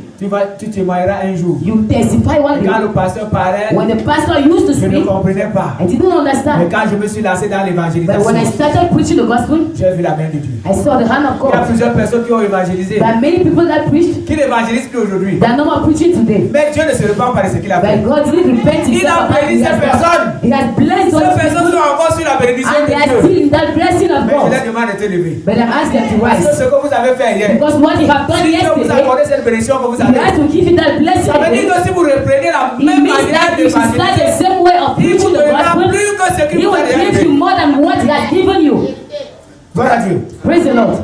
Tu témoigneras un jour. You will testify one Quand day. le pasteur parlait, When the pastor used to je ne speak, comprenais pas. I didn't Mais understand. quand je me suis lancé dans But when I l'évangélisation, started preaching the gospel, j'ai vu la main de Dieu. I saw the hand of Il y a God. plusieurs personnes qui ont évangélisé, There are many people that preached, qui n'évangélisent plus aujourd'hui. they are no more preaching today. Mais Dieu ne se repent pas de ce qu'il a fait. But God didn't repent Il himself a of what béni he ces has done. personnes. He has blessed Ces those personnes people, sont encore sur la bénédiction and de they are Dieu. still in that blessing of Mais je God. leur demande de te lever. But I'm asking them to Parce que rise. ce que vous avez fait hier, Because what you have done si Dieu vous a yesterday, accordé cette bénédiction que vous you avez, have to give it that blessing ça veut dire again. que si vous reprenez la It même means manière that you should start the d'évangéliser, same way of il vous preaching the donnera gospel. plus que ce qu'il He vous a will déjà give you donné. more than what he has given you. Gloire à Dieu. Praise the Lord.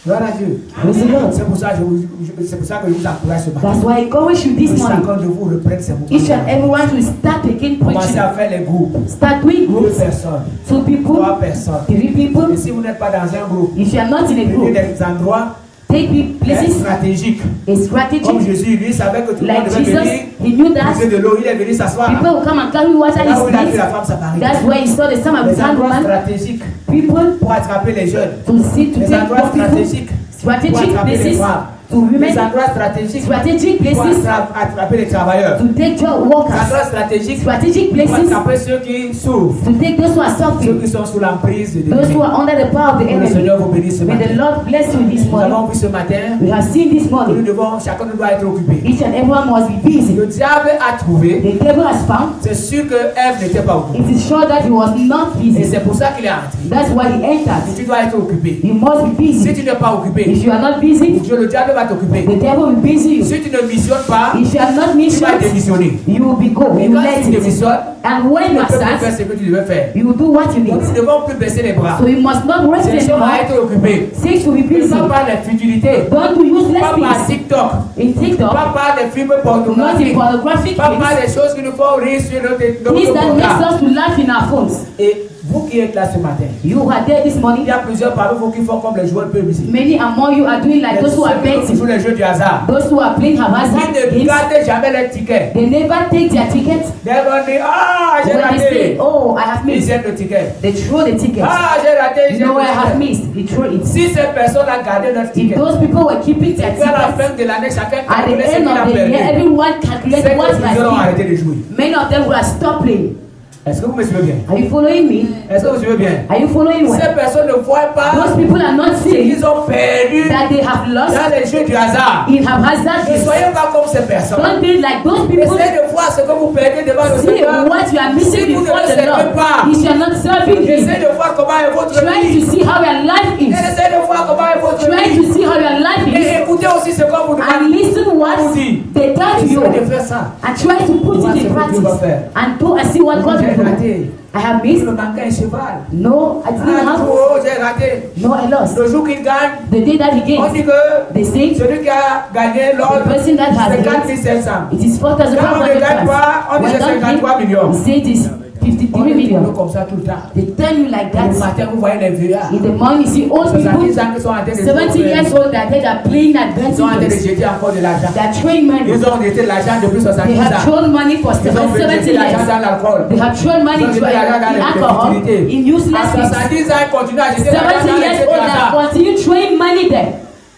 Gloire à Dieu. Praise the Lord. C'est pour ça que je vous encourage ce matin. That's why I encourage you Que this morning. chacun de vous reprenne ses Each and mouvements. everyone to start again Commencez preaching. à faire les groupes. Start doing 2 groups. personnes, 2 people, 3 personnes. 3 people. Et si vous n'êtes pas dans un groupe, If you are not in a prenez group, des endroits take big places. stratégiques. A strategy. Comme Jésus, lui, savait que tout le monde Like devait Jesus, venir. he knew that Puiser de l'eau, il est venu s'asseoir. people will come and carry water in Là où il a his vu la place. femme samaritaine. That's where he saw the Samaritan Les endroits woman. stratégiques People pour attraper les jeunes. to see, to Les take endroits more people. stratégiques pour Strategic attraper les places femmes. to women. Les endroits stratégiques Strategic pour places attraper les travailleurs. to take job Les workers. endroits stratégiques Strategic pour places attraper ceux qui souffrent. to take those who are Ceux suffering. qui sont sous l'emprise de Those l'ennemi. who are under the power of the Que le enemy. Seigneur vous bénisse ce May matin. the Lord bless you this Nous morning. avons vu ce matin We have seen this que nous morning. devons, chacun nous doit être occupé. Each and everyone must be busy. Le diable a trouvé, The devil has found. c'est sûr que Ève n'était pas occupée. It is sure that he was not Et busy. c'est pour ça qu'il est entré. That's why he entered. Tu dois être occupé. You must be Si busy. tu n'es pas occupé, If you are not busy, Dieu, le diable va t'occuper. the devil will busy you. Si tu ne missionnes pas, If you are not tu vas missioned, démissionner. you will be go. Et You quand let tu it. démissionnes, And when tu you ne are peux plus faire sad, ce que tu devais faire. you will do what you Donc, need. nous ne devons plus baisser les bras. So you must not rest Cherchons anymore. à être occupés. Seek to be Ne busy. pas par les futilités, Don't do useless pas par things. TikTok, In TikTok, pas par des films not in pornographiques, pornographic pas par things. des choses qui nous font rire sur notre Things that makes portable. us to laugh in our phones. Et vous qui êtes là ce matin, You are there this il morning. y a plusieurs parmi vous qui font comme les joueurs de musique. Many among you are doing like those who are Ceux qui betting. jouent les jeux du hasard. Those who are playing haphazard Ils ne games. gardent jamais les tickets. They never take their ticket. Ils vont dire, ah, j'ai When they say, raté. oh, I have Ils missed, jettent le ticket. they throw the ticket. Ah, j'ai raté, j'ai No, I have raté. missed. They throw it. Si ces personnes ont gardé leur If ticket, those people were keeping their et qu'à la tickets, fin de l'année, chacun at the calculait ce end qu'il a of the year, perdu, everyone calculates c'est what que he plusieurs ont has arrêté gained. de jouer. Many of them would have stopped playing. Est-ce que vous me suivez bien? Are you following me? Est-ce que vous suivez bien? Are you following well? Ces personnes ne voient pas Those people are not ce seeing qu'ils ont perdu that they have lost dans les jeux du hasard. in haphazard Ne games. soyez pas comme ces personnes. Don't be like those people. Essayez de voir ce que vous perdez devant le See Seigneur. what you are missing Si vous ne before le the servez Lord. pas, If you are not serving essayez Him, de voir comment est votre try vie. to see how your life Et is. essayez de voir comment est votre Try vie. to see how your life Et is. écoutez Écoutez aussi ce qu'on vous demande. And listen what On vous dit. they tell to you. Essayez de faire ça. And try to put Voir it ce in que practice. Dieu va faire. And do and see what God J'ai will do. raté. I have missed. Il me manquait un cheval. No, I didn't Ah, have. oh, j'ai raté. No, I lost. Le jour qu'il gagne, The day that he on gained, dit que they say celui qui a gagné l'ordre, the person that has c'est gained, 4700. it is 4,500 Quand on ne gagne pas, on dit When c'est God 53 gained, millions. he said it is On 53 dit million. comme ça tout le temps. They tell you like Le that. matin, vous voyez les vieillards. In the morning, you see old 70 people, ans qui sont en train de 70 years old, that they are playing at Ils sont en train de dancing. jeter encore de l'argent. They are throwing money. Ils ont jeté de l'argent depuis They 70 have ans. thrown money for Ils ont 70 jeté l'argent years. dans l'alcool. They have thrown money Ils ont into jeté l'argent dans in les alcohol, futilités. in useless À things. 70 ans, ils continuent à jeter l'argent 70 dans les years old that futilités. continue throwing money there.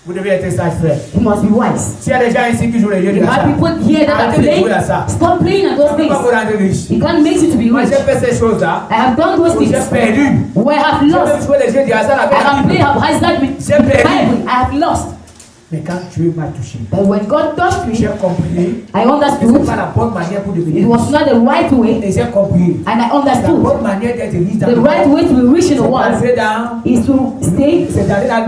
Vous devez être sage, frère. You must be wise. S'il y a des gens ici qui jouent les jeux de You have hasard, people here that are arrêtez de playing. jouer à ça. Stop playing at those Ça ne peut things. pas vous rendre riche. It can't make you to be Moi, rich. j'ai fait ces choses-là. I have done those Où j'ai things. perdu. Where I have J'ai même lost. joué les jeux de hasard I avec la have Bible. played hazard with J'ai the perdu. Bible. I have lost. Mais quand Dieu m'a touché, But when God touched me, j'ai compris I que ce n'est understood pas la bonne manière pour it devenir was riche. not the right way, Et j'ai compris. and I La understood bonne manière d'être riche dans the le right monde, way to be rich in the c'est world passer dans, is to stay, c'est d'aller dans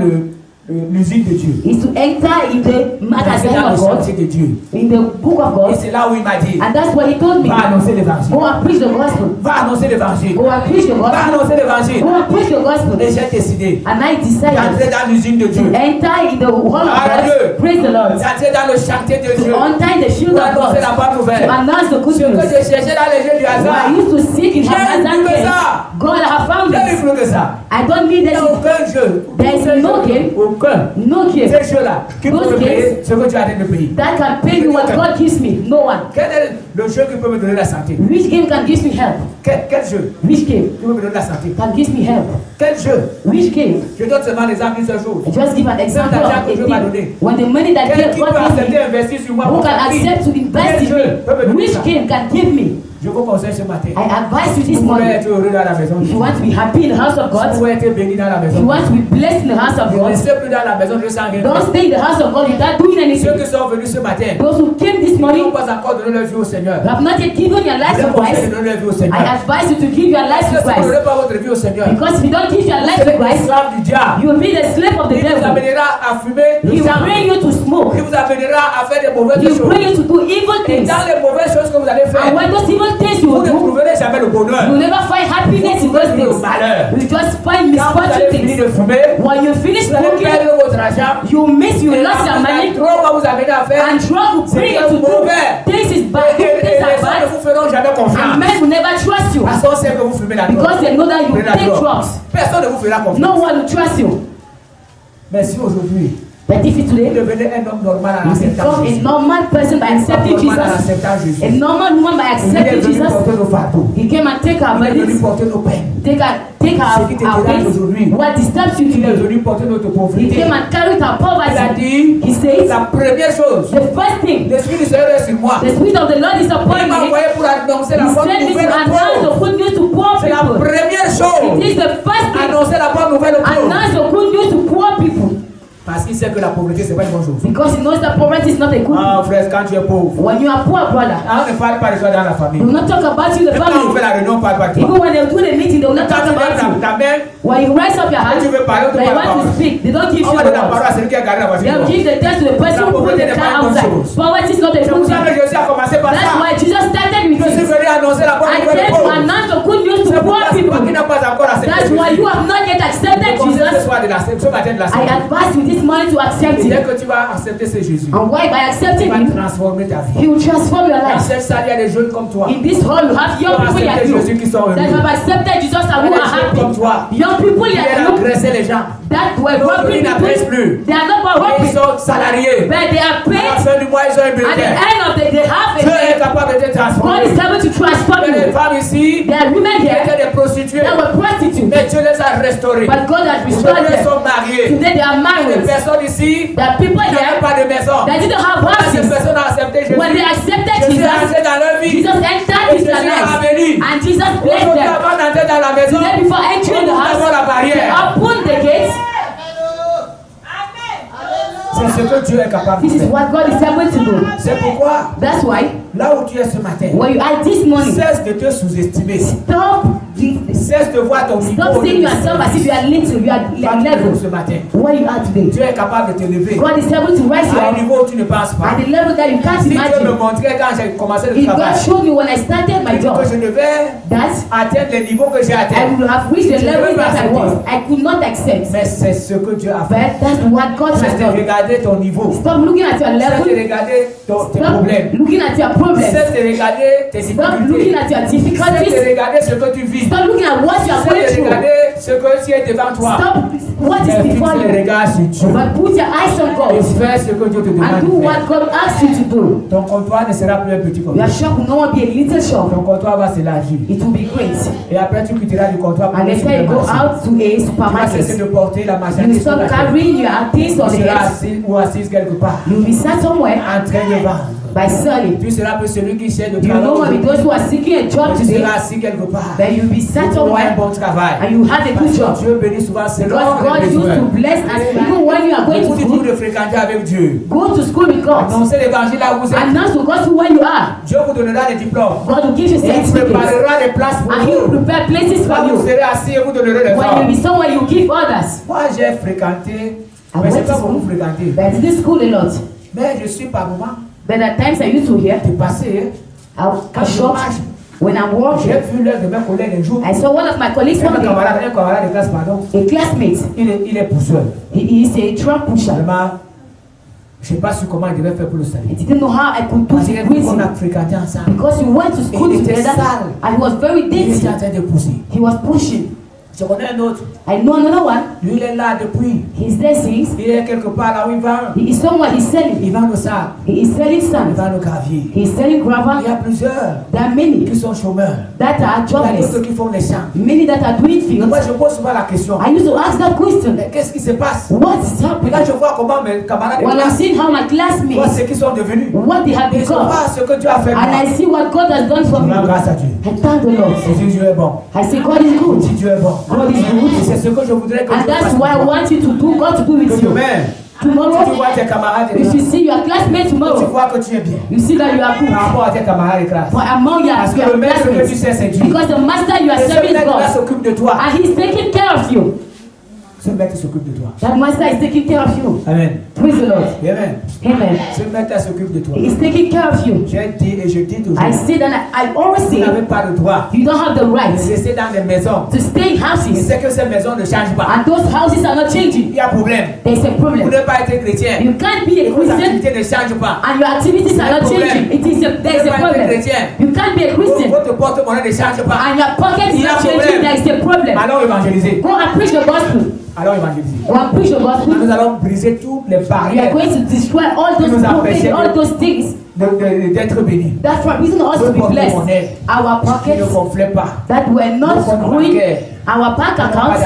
l'usine de Dieu. is to enter in the C'est magazine dans le of God, chantier de Dieu. in the book of Et God, c'est là où il m'a dit, and that's what He told me. va annoncer l'évangile. Go and preach the gospel. Va annoncer l'évangile. Go and preach the Va gospel. annoncer l'évangile. Go and preach the gospel. Et j'ai décidé And I decided d'entrer dans l'usine de to Dieu. enter in the hall of Hallelujah. God. Praise the Lord. D'entrer dans le chantier de To Dieu. untie the shield Pour of annoncer la God. bonne To nouvelle. announce the good Ce que news. j'ai cherché dans les jeux du What hasard, I used to seek in J'ai Hazard vu que case, ça. God I have found j'ai eu it. plus que ça. I don't need Il n'y a it. aucun jeu. There is no game. Aucun. No game Ces jeux-là qui Those peuvent me games payer ce que tu as de me payer. that can pay me what God gives me. No one. Quel est le jeu qui peut me donner la santé? Which game can give me help? Quel jeu Which game qui peut me donner la santé? can give me help? Quel jeu? Which game? Je donne seulement l'exemple d'une seule chose. I just give an example l'argent of que a Dieu m'a thing. donné. When the money that Quel qui God peut gives accepter me, d'investir sur moi? who pour can ma vie? accept to invest Quel in jeu peut me me? donner Which ça? game can give me? Je vous conseille ce matin. I advise you this Vous voulez morning. être heureux dans la maison. If you want to be happy in the house of Vous God, voulez être béni dans la if maison. you want to be blessed in the house of Ne God, restez plus dans la maison de sans rien. don't stay in the house of God without doing Ceux anything. qui sont venus ce matin, Those who came this ils morning n'ont pas encore donné leur vie au Seigneur. who have not yet given your life Je to vous conseille de Christ, donner leur vie au I Seigneur. advise you to give your life Parce que to si vous ne Christ. donnez pas votre vie au Seigneur, Because if you don't give your life c'est to Christ, l'esclave du diable. you will be the slave of the Il vous devil. amènera à fumer He le will sang. bring you to smoke. Il vous amènera à faire des mauvaises He will choses. bring you to do evil Et things. dans les mauvaises choses que vous allez faire, And when those evil things you vous will ne do, trouverez jamais le bonheur. you will never find happiness in Vous those trouverez le things. malheur. You just find Quand vous allez misfortune finir things. de fumer, When you finish vous allez smoking, perdre votre argent. you miss, you Et lost your la money, drogue va vous amener à faire. and drug will bring you to do things is bad, Et things les are gens ne bad, vous feront jamais and confiance. men will never trust you Parce qu'on sait que vous fumez la drogue. because they know that you Prenez la take drogue. drugs. Personne ne vous fera confiance. No one will trust you. Mais si aujourd'hui, But if you vous today devenez un homme normal en you acceptant become a Jésus, normal person by accepting normal en Jesus, acceptant Jésus, a normal woman by il est accepting venu Jesus, porter nos fardeaux. he came and take our Il est venu burdens, porter nos peines. take Ce qui te our dérange pains, aujourd'hui, what disturbs you il est today. venu porter notre He pauvreté. came and carried our Il a poverty. dit, He says, la première chose, the first thing, l'Esprit du Seigneur est sur moi. the Spirit of the Lord is upon Il m'a me. envoyé pour annoncer la He bonne sent me to nouvelle aux announce the pauvres. good news to poor C'est la people. première chose. It is the first thing. Annoncer la bonne nouvelle aux pauvres. Announce the good news to poor people. Parce qu'il sait que la pauvreté, c'est pas une bonne chose. Because he knows that poverty is not a good Ah, thing. frère, quand tu es pauvre, When you are poor, brother, on ne parle pas de toi dans la famille. they will not talk about you in the Même quand on fait family. la réunion, on ne parle pas de toi. Even when they do the meeting, they will not Quand talk tu lèves about you. ta main, When you raise up your et hand, tu veux parler, on te they parle want to pas. speak. They don't give On you va the donner la parole words. à celui qui a gardé la voiture. They'll give the test to the person who put the car outside. Poverty is not a C'est good pour ça thing. que Jésus a commencé par That's ça. why Jesus started with Je suis this. venu annoncer la bonne I nouvelle came aux to pauvres. announce the good news to C'est poor pourquoi c'est toi qui people. n'as pas encore accepté That's why Jésus. you have not yet accepted Je conseille ce Jesus. soir ce matin de la I semaine. advise you this morning to accept Et dès him. que tu vas accepter ce Jésus, And why? By il accepting va him, transformer ta vie. he will transform your Dans life. cette salle, il y a des jeunes comme toi. In this hall, you have young people like Accepter you Jésus qui sont that heureux. have accepted Jesus and Il y who a des are jeunes comme happy. toi. Young people Qui like viennent you agresser les gens. that were D'autres, robbing ils n'agressent people. plus. They are not more Ils robbing, sont salariés. but they are À la paid. fin du mois, ils ont un At the bulletin. end of the day, they have Dieu est a capable de te God transformer. is able to transform Il y a des you. femmes ici There are women qui here étaient des prostituées. that were prostitutes, Mais Dieu les a restaurées. but God has restored Aujourd'hui, elles them. sont mariées. Today they are Il y a des married. personnes ici There are people qui here n'avaient pas de maison. that didn't have Quand ces houses. personnes ont accepté Jésus, When they accepted Jésus est Jesus, entré dans leur vie. Jesus entered Et into their Jésus les a lives, bénis. and Jesus blessed Aujourd'hui, them. avant d'entrer dans la maison, Today, before entering the nous avons house, la barrière. open the gates. C'est ce que Dieu est capable de This is faire. what God is able to do. C'est pourquoi, That's why là où tu es ce matin, when you are this morning, cesse de te sous-estimer. stop Cesse de voir ton niveau. Stop seeing yourself as if you are little, you are level. Ce matin. Where you are today. Dieu est capable de te lever. God is able to raise you À un up niveau où tu ne penses pas. at the level that you can't Si Dieu me imagine. montrait quand j'ai commencé le If God travail, showed me when I started my job que je devais that atteindre les niveaux que j'ai I atteints. would have reached the Je level peux pas that I accepter. was, I could not accept. Mais c'est ce que Dieu a fait. But that's what God has Cesse de done. regarder ton niveau. Stop looking at your Cesse de level. regarder tes Stop problèmes. looking at your problems. Cesse de regarder tes Stop looking difficultés. at your Cesse de difficulties. regarder ce que tu vis. Stop looking at what you are going Cesse de through. regarder ce que tu es devant toi. Stop what is Mais before fixe le you. regard sur Dieu. But put your eyes on Et God fais ce que Dieu te demande and do de faire. what God asks you to do. Ton comptoir ne sera plus un petit Your comptoir. shop will no longer be a little shop. Ton comptoir va s'élargir. It will be great. Et après, tu quitteras du comptoir pour And aller then sur you le go marché. out to a Tu vas cesser supermarket. de porter la You marchandise sur stop la tête. carrying your things on Tu the seras head. assis ou assise quelque part, You will be sat somewhere en train de vendre. by selling. Tu seras plus celui qui cherche de You know what? travail. Those who are seeking a job Tu today, seras assis quelque part. then you'll be sat Tu auras un somewhere bon travail. and you had a good Parce job. que Dieu bénit souvent selon Because God les used besoins. to bless us even when you are going Beaucoup to du school. de fréquenter avec Dieu. Go to school with God. Annoncez l'évangile là où vous êtes. Announce to God where you are. Dieu vous donnera des diplômes. God will give you Et il certificates. préparera des places pour And He will vous. prepare places Là, for vous you. serez assis et vous donnerez des When you'll ordres. be somewhere, you give others. Moi, j'ai fréquenté, I mais je n'ai went to pas beaucoup school. fréquenté. But I did school a lot. Mais je suis par moment But at times I used to hear, dépassé. I shop when I'm J'ai working. vu l'un de mes collègues un jour. I saw one of my colleagues one Un day, camarade de classe, pardon. a classmate. Il est pousseur. He is a truck pusher. Vraiment, je ne sais pas sur comment il devait faire pour le saluer. I didn't know how I could do Parce it with qu'on a him. fréquenté ensemble. Because we went to school Il était together sale. and he was very Il dirty. était en train de pousser. He was pushing. Je connais un autre. I know another one. Lui, il est là depuis. He's there since. Il est quelque part là où il va. He is somewhere he's selling. Il vend le sable. He is selling Il sand. vend le gravier. He is selling Il y gravel. a plusieurs There are many qui sont chômeurs. that are Il y a d'autres jobless. qui font les champs. Many that are doing Et fields. moi, je pose souvent la question. I used to ask that question. Mais qu'est-ce qui se passe? What is Et happening? là, je vois comment mes camarades de When I'm classe, seeing how my vois classmates, ce qu'ils sont devenus. what they have Ils ne become, pas ce que Dieu a fait pour and moi. I see what God has done for Je me, rends grâce à Dieu. I thank the Lord. Je dis Dieu est bon. I say God is Je good. dis Dieu est bon. God is Et good. c'est ce que je voudrais que And Dieu fasse that's pour what I toi. want you to do, God to do with Que you. demain, si tu Tomorrow, vois tes camarades de if you classe, see your classmate tu tomorrow, vois que tu es bien you see that you are par good. rapport à tes camarades de classe. For among Parce que le your maître que tu classmates, sais, c'est Dieu. because the master you are Et ce serving is maître-là God, s'occupe de toi. and He's taking care of you. Ce maître s'occupe de toi. That master is taking care of you. Amen. Praise the Lord. Amen. Amen. Ce maître s'occupe de toi. He's taking care of you. J'ai dit et je dis toujours, I say that I always vous say, n'avez pas le droit you don't have the de right rester dans des maisons. to stay in Et houses, c'est que ces maisons ne changent pas. and those houses are not changing. Il y a problème. There's a Vous problem. n'avez pas été chrétien. You can't be Et a vos Christian activités ne changent pas. and your activities are not changing. There's a problem. You can't be a Christian Votre porte-monnaie ne change pas. and your pocket is Il y a not changing. problème. There is a problem. Allons évangéliser. Go and preach the gospel. Allons évangéliser. Go and preach the gospel. Nous allons briser toutes les We are barrières going to destroy all those problems, all those things d'être bénis. that for reason us to be blessed. Our Qui ne pockets gonflent pas. that were not growing, our bank accounts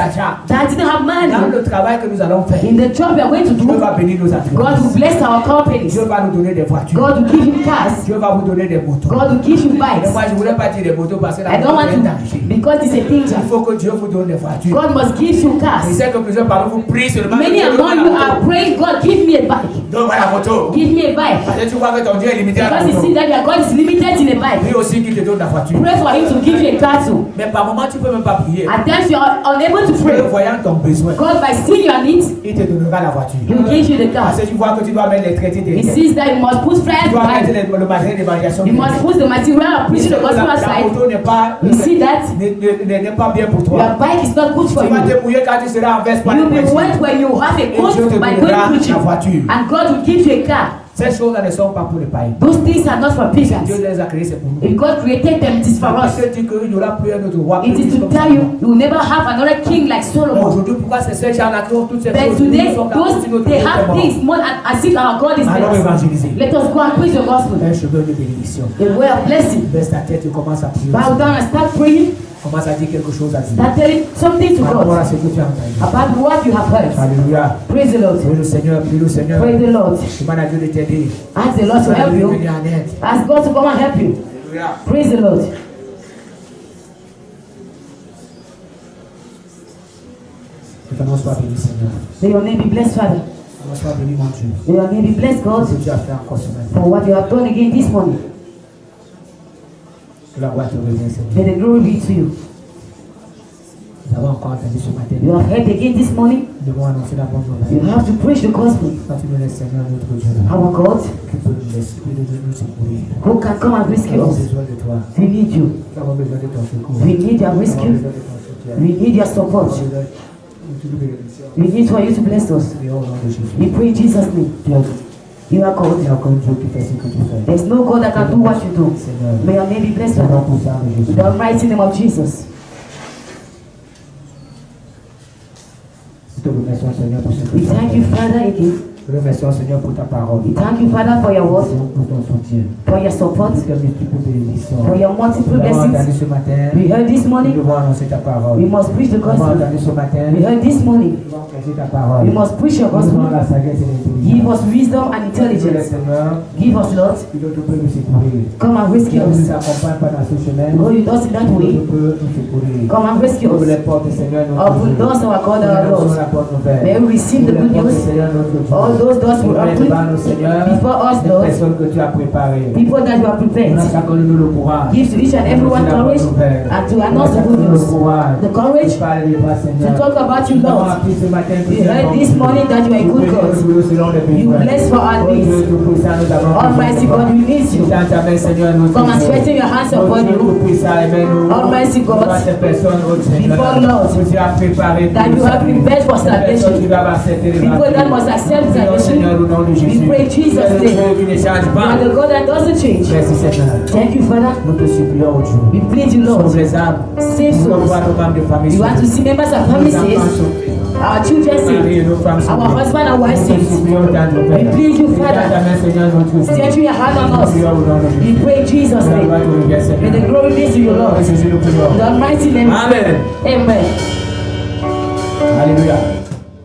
that didn't have Dans money. le travail que nous allons faire, In the job we are going to Dieu do, va bénir nos God will entreprises. bless our companies. Dieu va nous donner des voitures. God will give you cars. Dieu va vous donner des motos. God will give you Et bikes. moi, je ne voulais pas dire des motos parce que la I don't moto want est un to, danger. because it's a Il danger. faut que Dieu vous donne des voitures. God must give you Je cars. sais que plusieurs parmi vous prient seulement. Many Dieu, among donne-moi you la are moto. praying, God, give me a bike. Donne-moi la moto. Give me a bike. Parce que tu vois que ton Dieu est limité à la Because you see moto. that your God is limited in a bike. Lui aussi qui te donne la voiture. Pray for Him to give you a car too. Mais par moment, tu ne peux même pas prier. At times you are unable to Dieu, pray. voyant ton besoin, God, by seeing your needs, il te donnera la voiture. He will give you the car. Parce que tu vois que tu dois mettre les traités He derrière. sees that you must put Tu flyers dois mettre behind. le matériel d'évaluation. You must put the material of preaching the gospel La aside. moto n'est pas, You see that? n'est pas bien pour toi. Your bike is not good for Tu vas you. te mouiller quand tu seras en veste par You'll be les wet when you have a coat Dieu te by donnera going preaching. la voiture. And God will give you a car. Ces choses-là ne sont pas pour les païens. Those things are not for Dieu pagans. les a créés, c'est pour nous. If God created them, it is for Parce us. que dit qu'il n'y aura plus un autre roi. It is to tell you, you will never have another king like Mais Solomon. aujourd'hui, pourquoi c'est ces gens-là qui ont toutes ces But choses today, Nous sommes capables de those they have nous things more as if our God is Allons blessed. évangéliser. Let us go and preach the gospel. Un chemin de bénédiction. A way of blessing. Baisse ta tête et commence à prier. Bow down and start praying. Commence à dire quelque chose à Dieu. Start telling something to Par rapport à God ce que tu as entendu. about what you have heard. Alléluia. Praise the Lord. Prie le Seigneur, prie le Seigneur. Praise the Lord. Demande à Dieu de t'aider. Ask the Lord to help Demande à Dieu de you. venir en aide. Ask God to come and help you. Alléluia. Praise the Lord. Que ton nom soit béni, Seigneur. May your name be blessed, Father. Que ton nom soit béni, mon Dieu. May your name be blessed, God, Ce que tu as fait encore ce matin. for what you have done again this morning. Que la gloire te revienne, Seigneur. May the glory be to you. encore entendu ce matin. You have heard again this morning. Nous devons annoncer la bonne You nouvelle. have to preach the gospel. Quand tu nous laisses, Seigneur, notre Dieu, Our God, qui peut nous laisser, qui peut nous secourir. who can come and Nous rescue avons us? besoin de toi. We need you. Nous avons besoin de ton secours. We need your Nous avons rescue. besoin de ton soutien. We need your support. Nous avons besoin de toute bénédiction. We need for you to bless us. Prions au nom de Jésus. We pray in Jesus' name. Tu as dit, You are il God. n'y a aucun Dieu qui fait ce que tu fais. There's no God that can do what you do. Seigneur, May your name be blessed, au nom Lord. puissant de Jésus. In the mighty name of Jesus. Nous te remercions, Seigneur, pour ce que We tu as thank you, fait. Father, again. Nous te remercions, Seigneur, pour ta parole. We thank you, Father, for your word, Pour ton soutien. for your support, Pour tes multiples bénédictions. for your multiple Nous avons entendu blessings. ce matin. We heard this Nous morning. devons annoncer ta parole. We must preach the Nous avons gospel. entendu ce matin. We heard this morning. Nous devons prêcher ta parole. We must preach your Nous devons gospel. la sagesse et Give l'intelligence. us wisdom and intelligence. Seigneur, Give us, Lord. que tu peux nous secourir. Come and Que rescue tu nous us. accompagnes pendant ce chemin. Go with us in that Que way. tu peux nous secourir. Come and rescue Ouvre us. les portes, Seigneur, notre Open Dieu. doors, our God, Nous our annonçons Lord. la bonne nouvelle. May we receive the Ouvre good les portes, news. Seigneur, notre Dieu. All those doors will Ouvre open devant nous, Seigneur, before us, les Lord. personnes que tu as préparées. People that you have Nous prepared. accordons-nous le courage. Give to each and everyone courage and to announce the good news. The courage de parler de toi, to Seigneur. talk about you, Nous avons Lord. appris ce matin que We tu es heard bon this Dieu. morning that you are a Nous good bénissons God. Dieu selon les You besoins. bless for our Oh Dieu, needs. tout puissant, nous avons Almighty God, we need you. Dans ta main, Seigneur, nous Come and disons. straighten your hands Oh upon Dieu, you. tout puissant, aimez-nous. Almighty God, Devant ces personnes, oh Seigneur, before Lord, que tu as préparé that pour you have salut. prepared for Ces personnes salvation. qui doivent accepter le People that baptême. must accept Prions, salvation. Seigneur, au nom de Jésus. We pray in Jesus' Tu es le name. Dieu qui ne change You pas. are the God that doesn't change. Merci, Seigneur. Thank you, Father. Nous te supplions, oh Dieu. We plead you, Lord. Sauve les âmes. Save Nous souls. revois nos membres de famille. You want to see members of family Nos enfants saved, sauvés. our children Marie et saved, nos femmes our sauvées. husband and wife Nous te saved. supplions, Tendre Père. We plead you, Et dans Father. ta main, Seigneur, notre Dieu. Stretch your hand on Nous us. prions au nom de We Jésus. pray in Jesus' Que la name. gloire te revienne, May the Seigneur. glory be to you, Au nom Lord. de Jésus, nous prions. In the mighty name. Amen. Amen. Alléluia.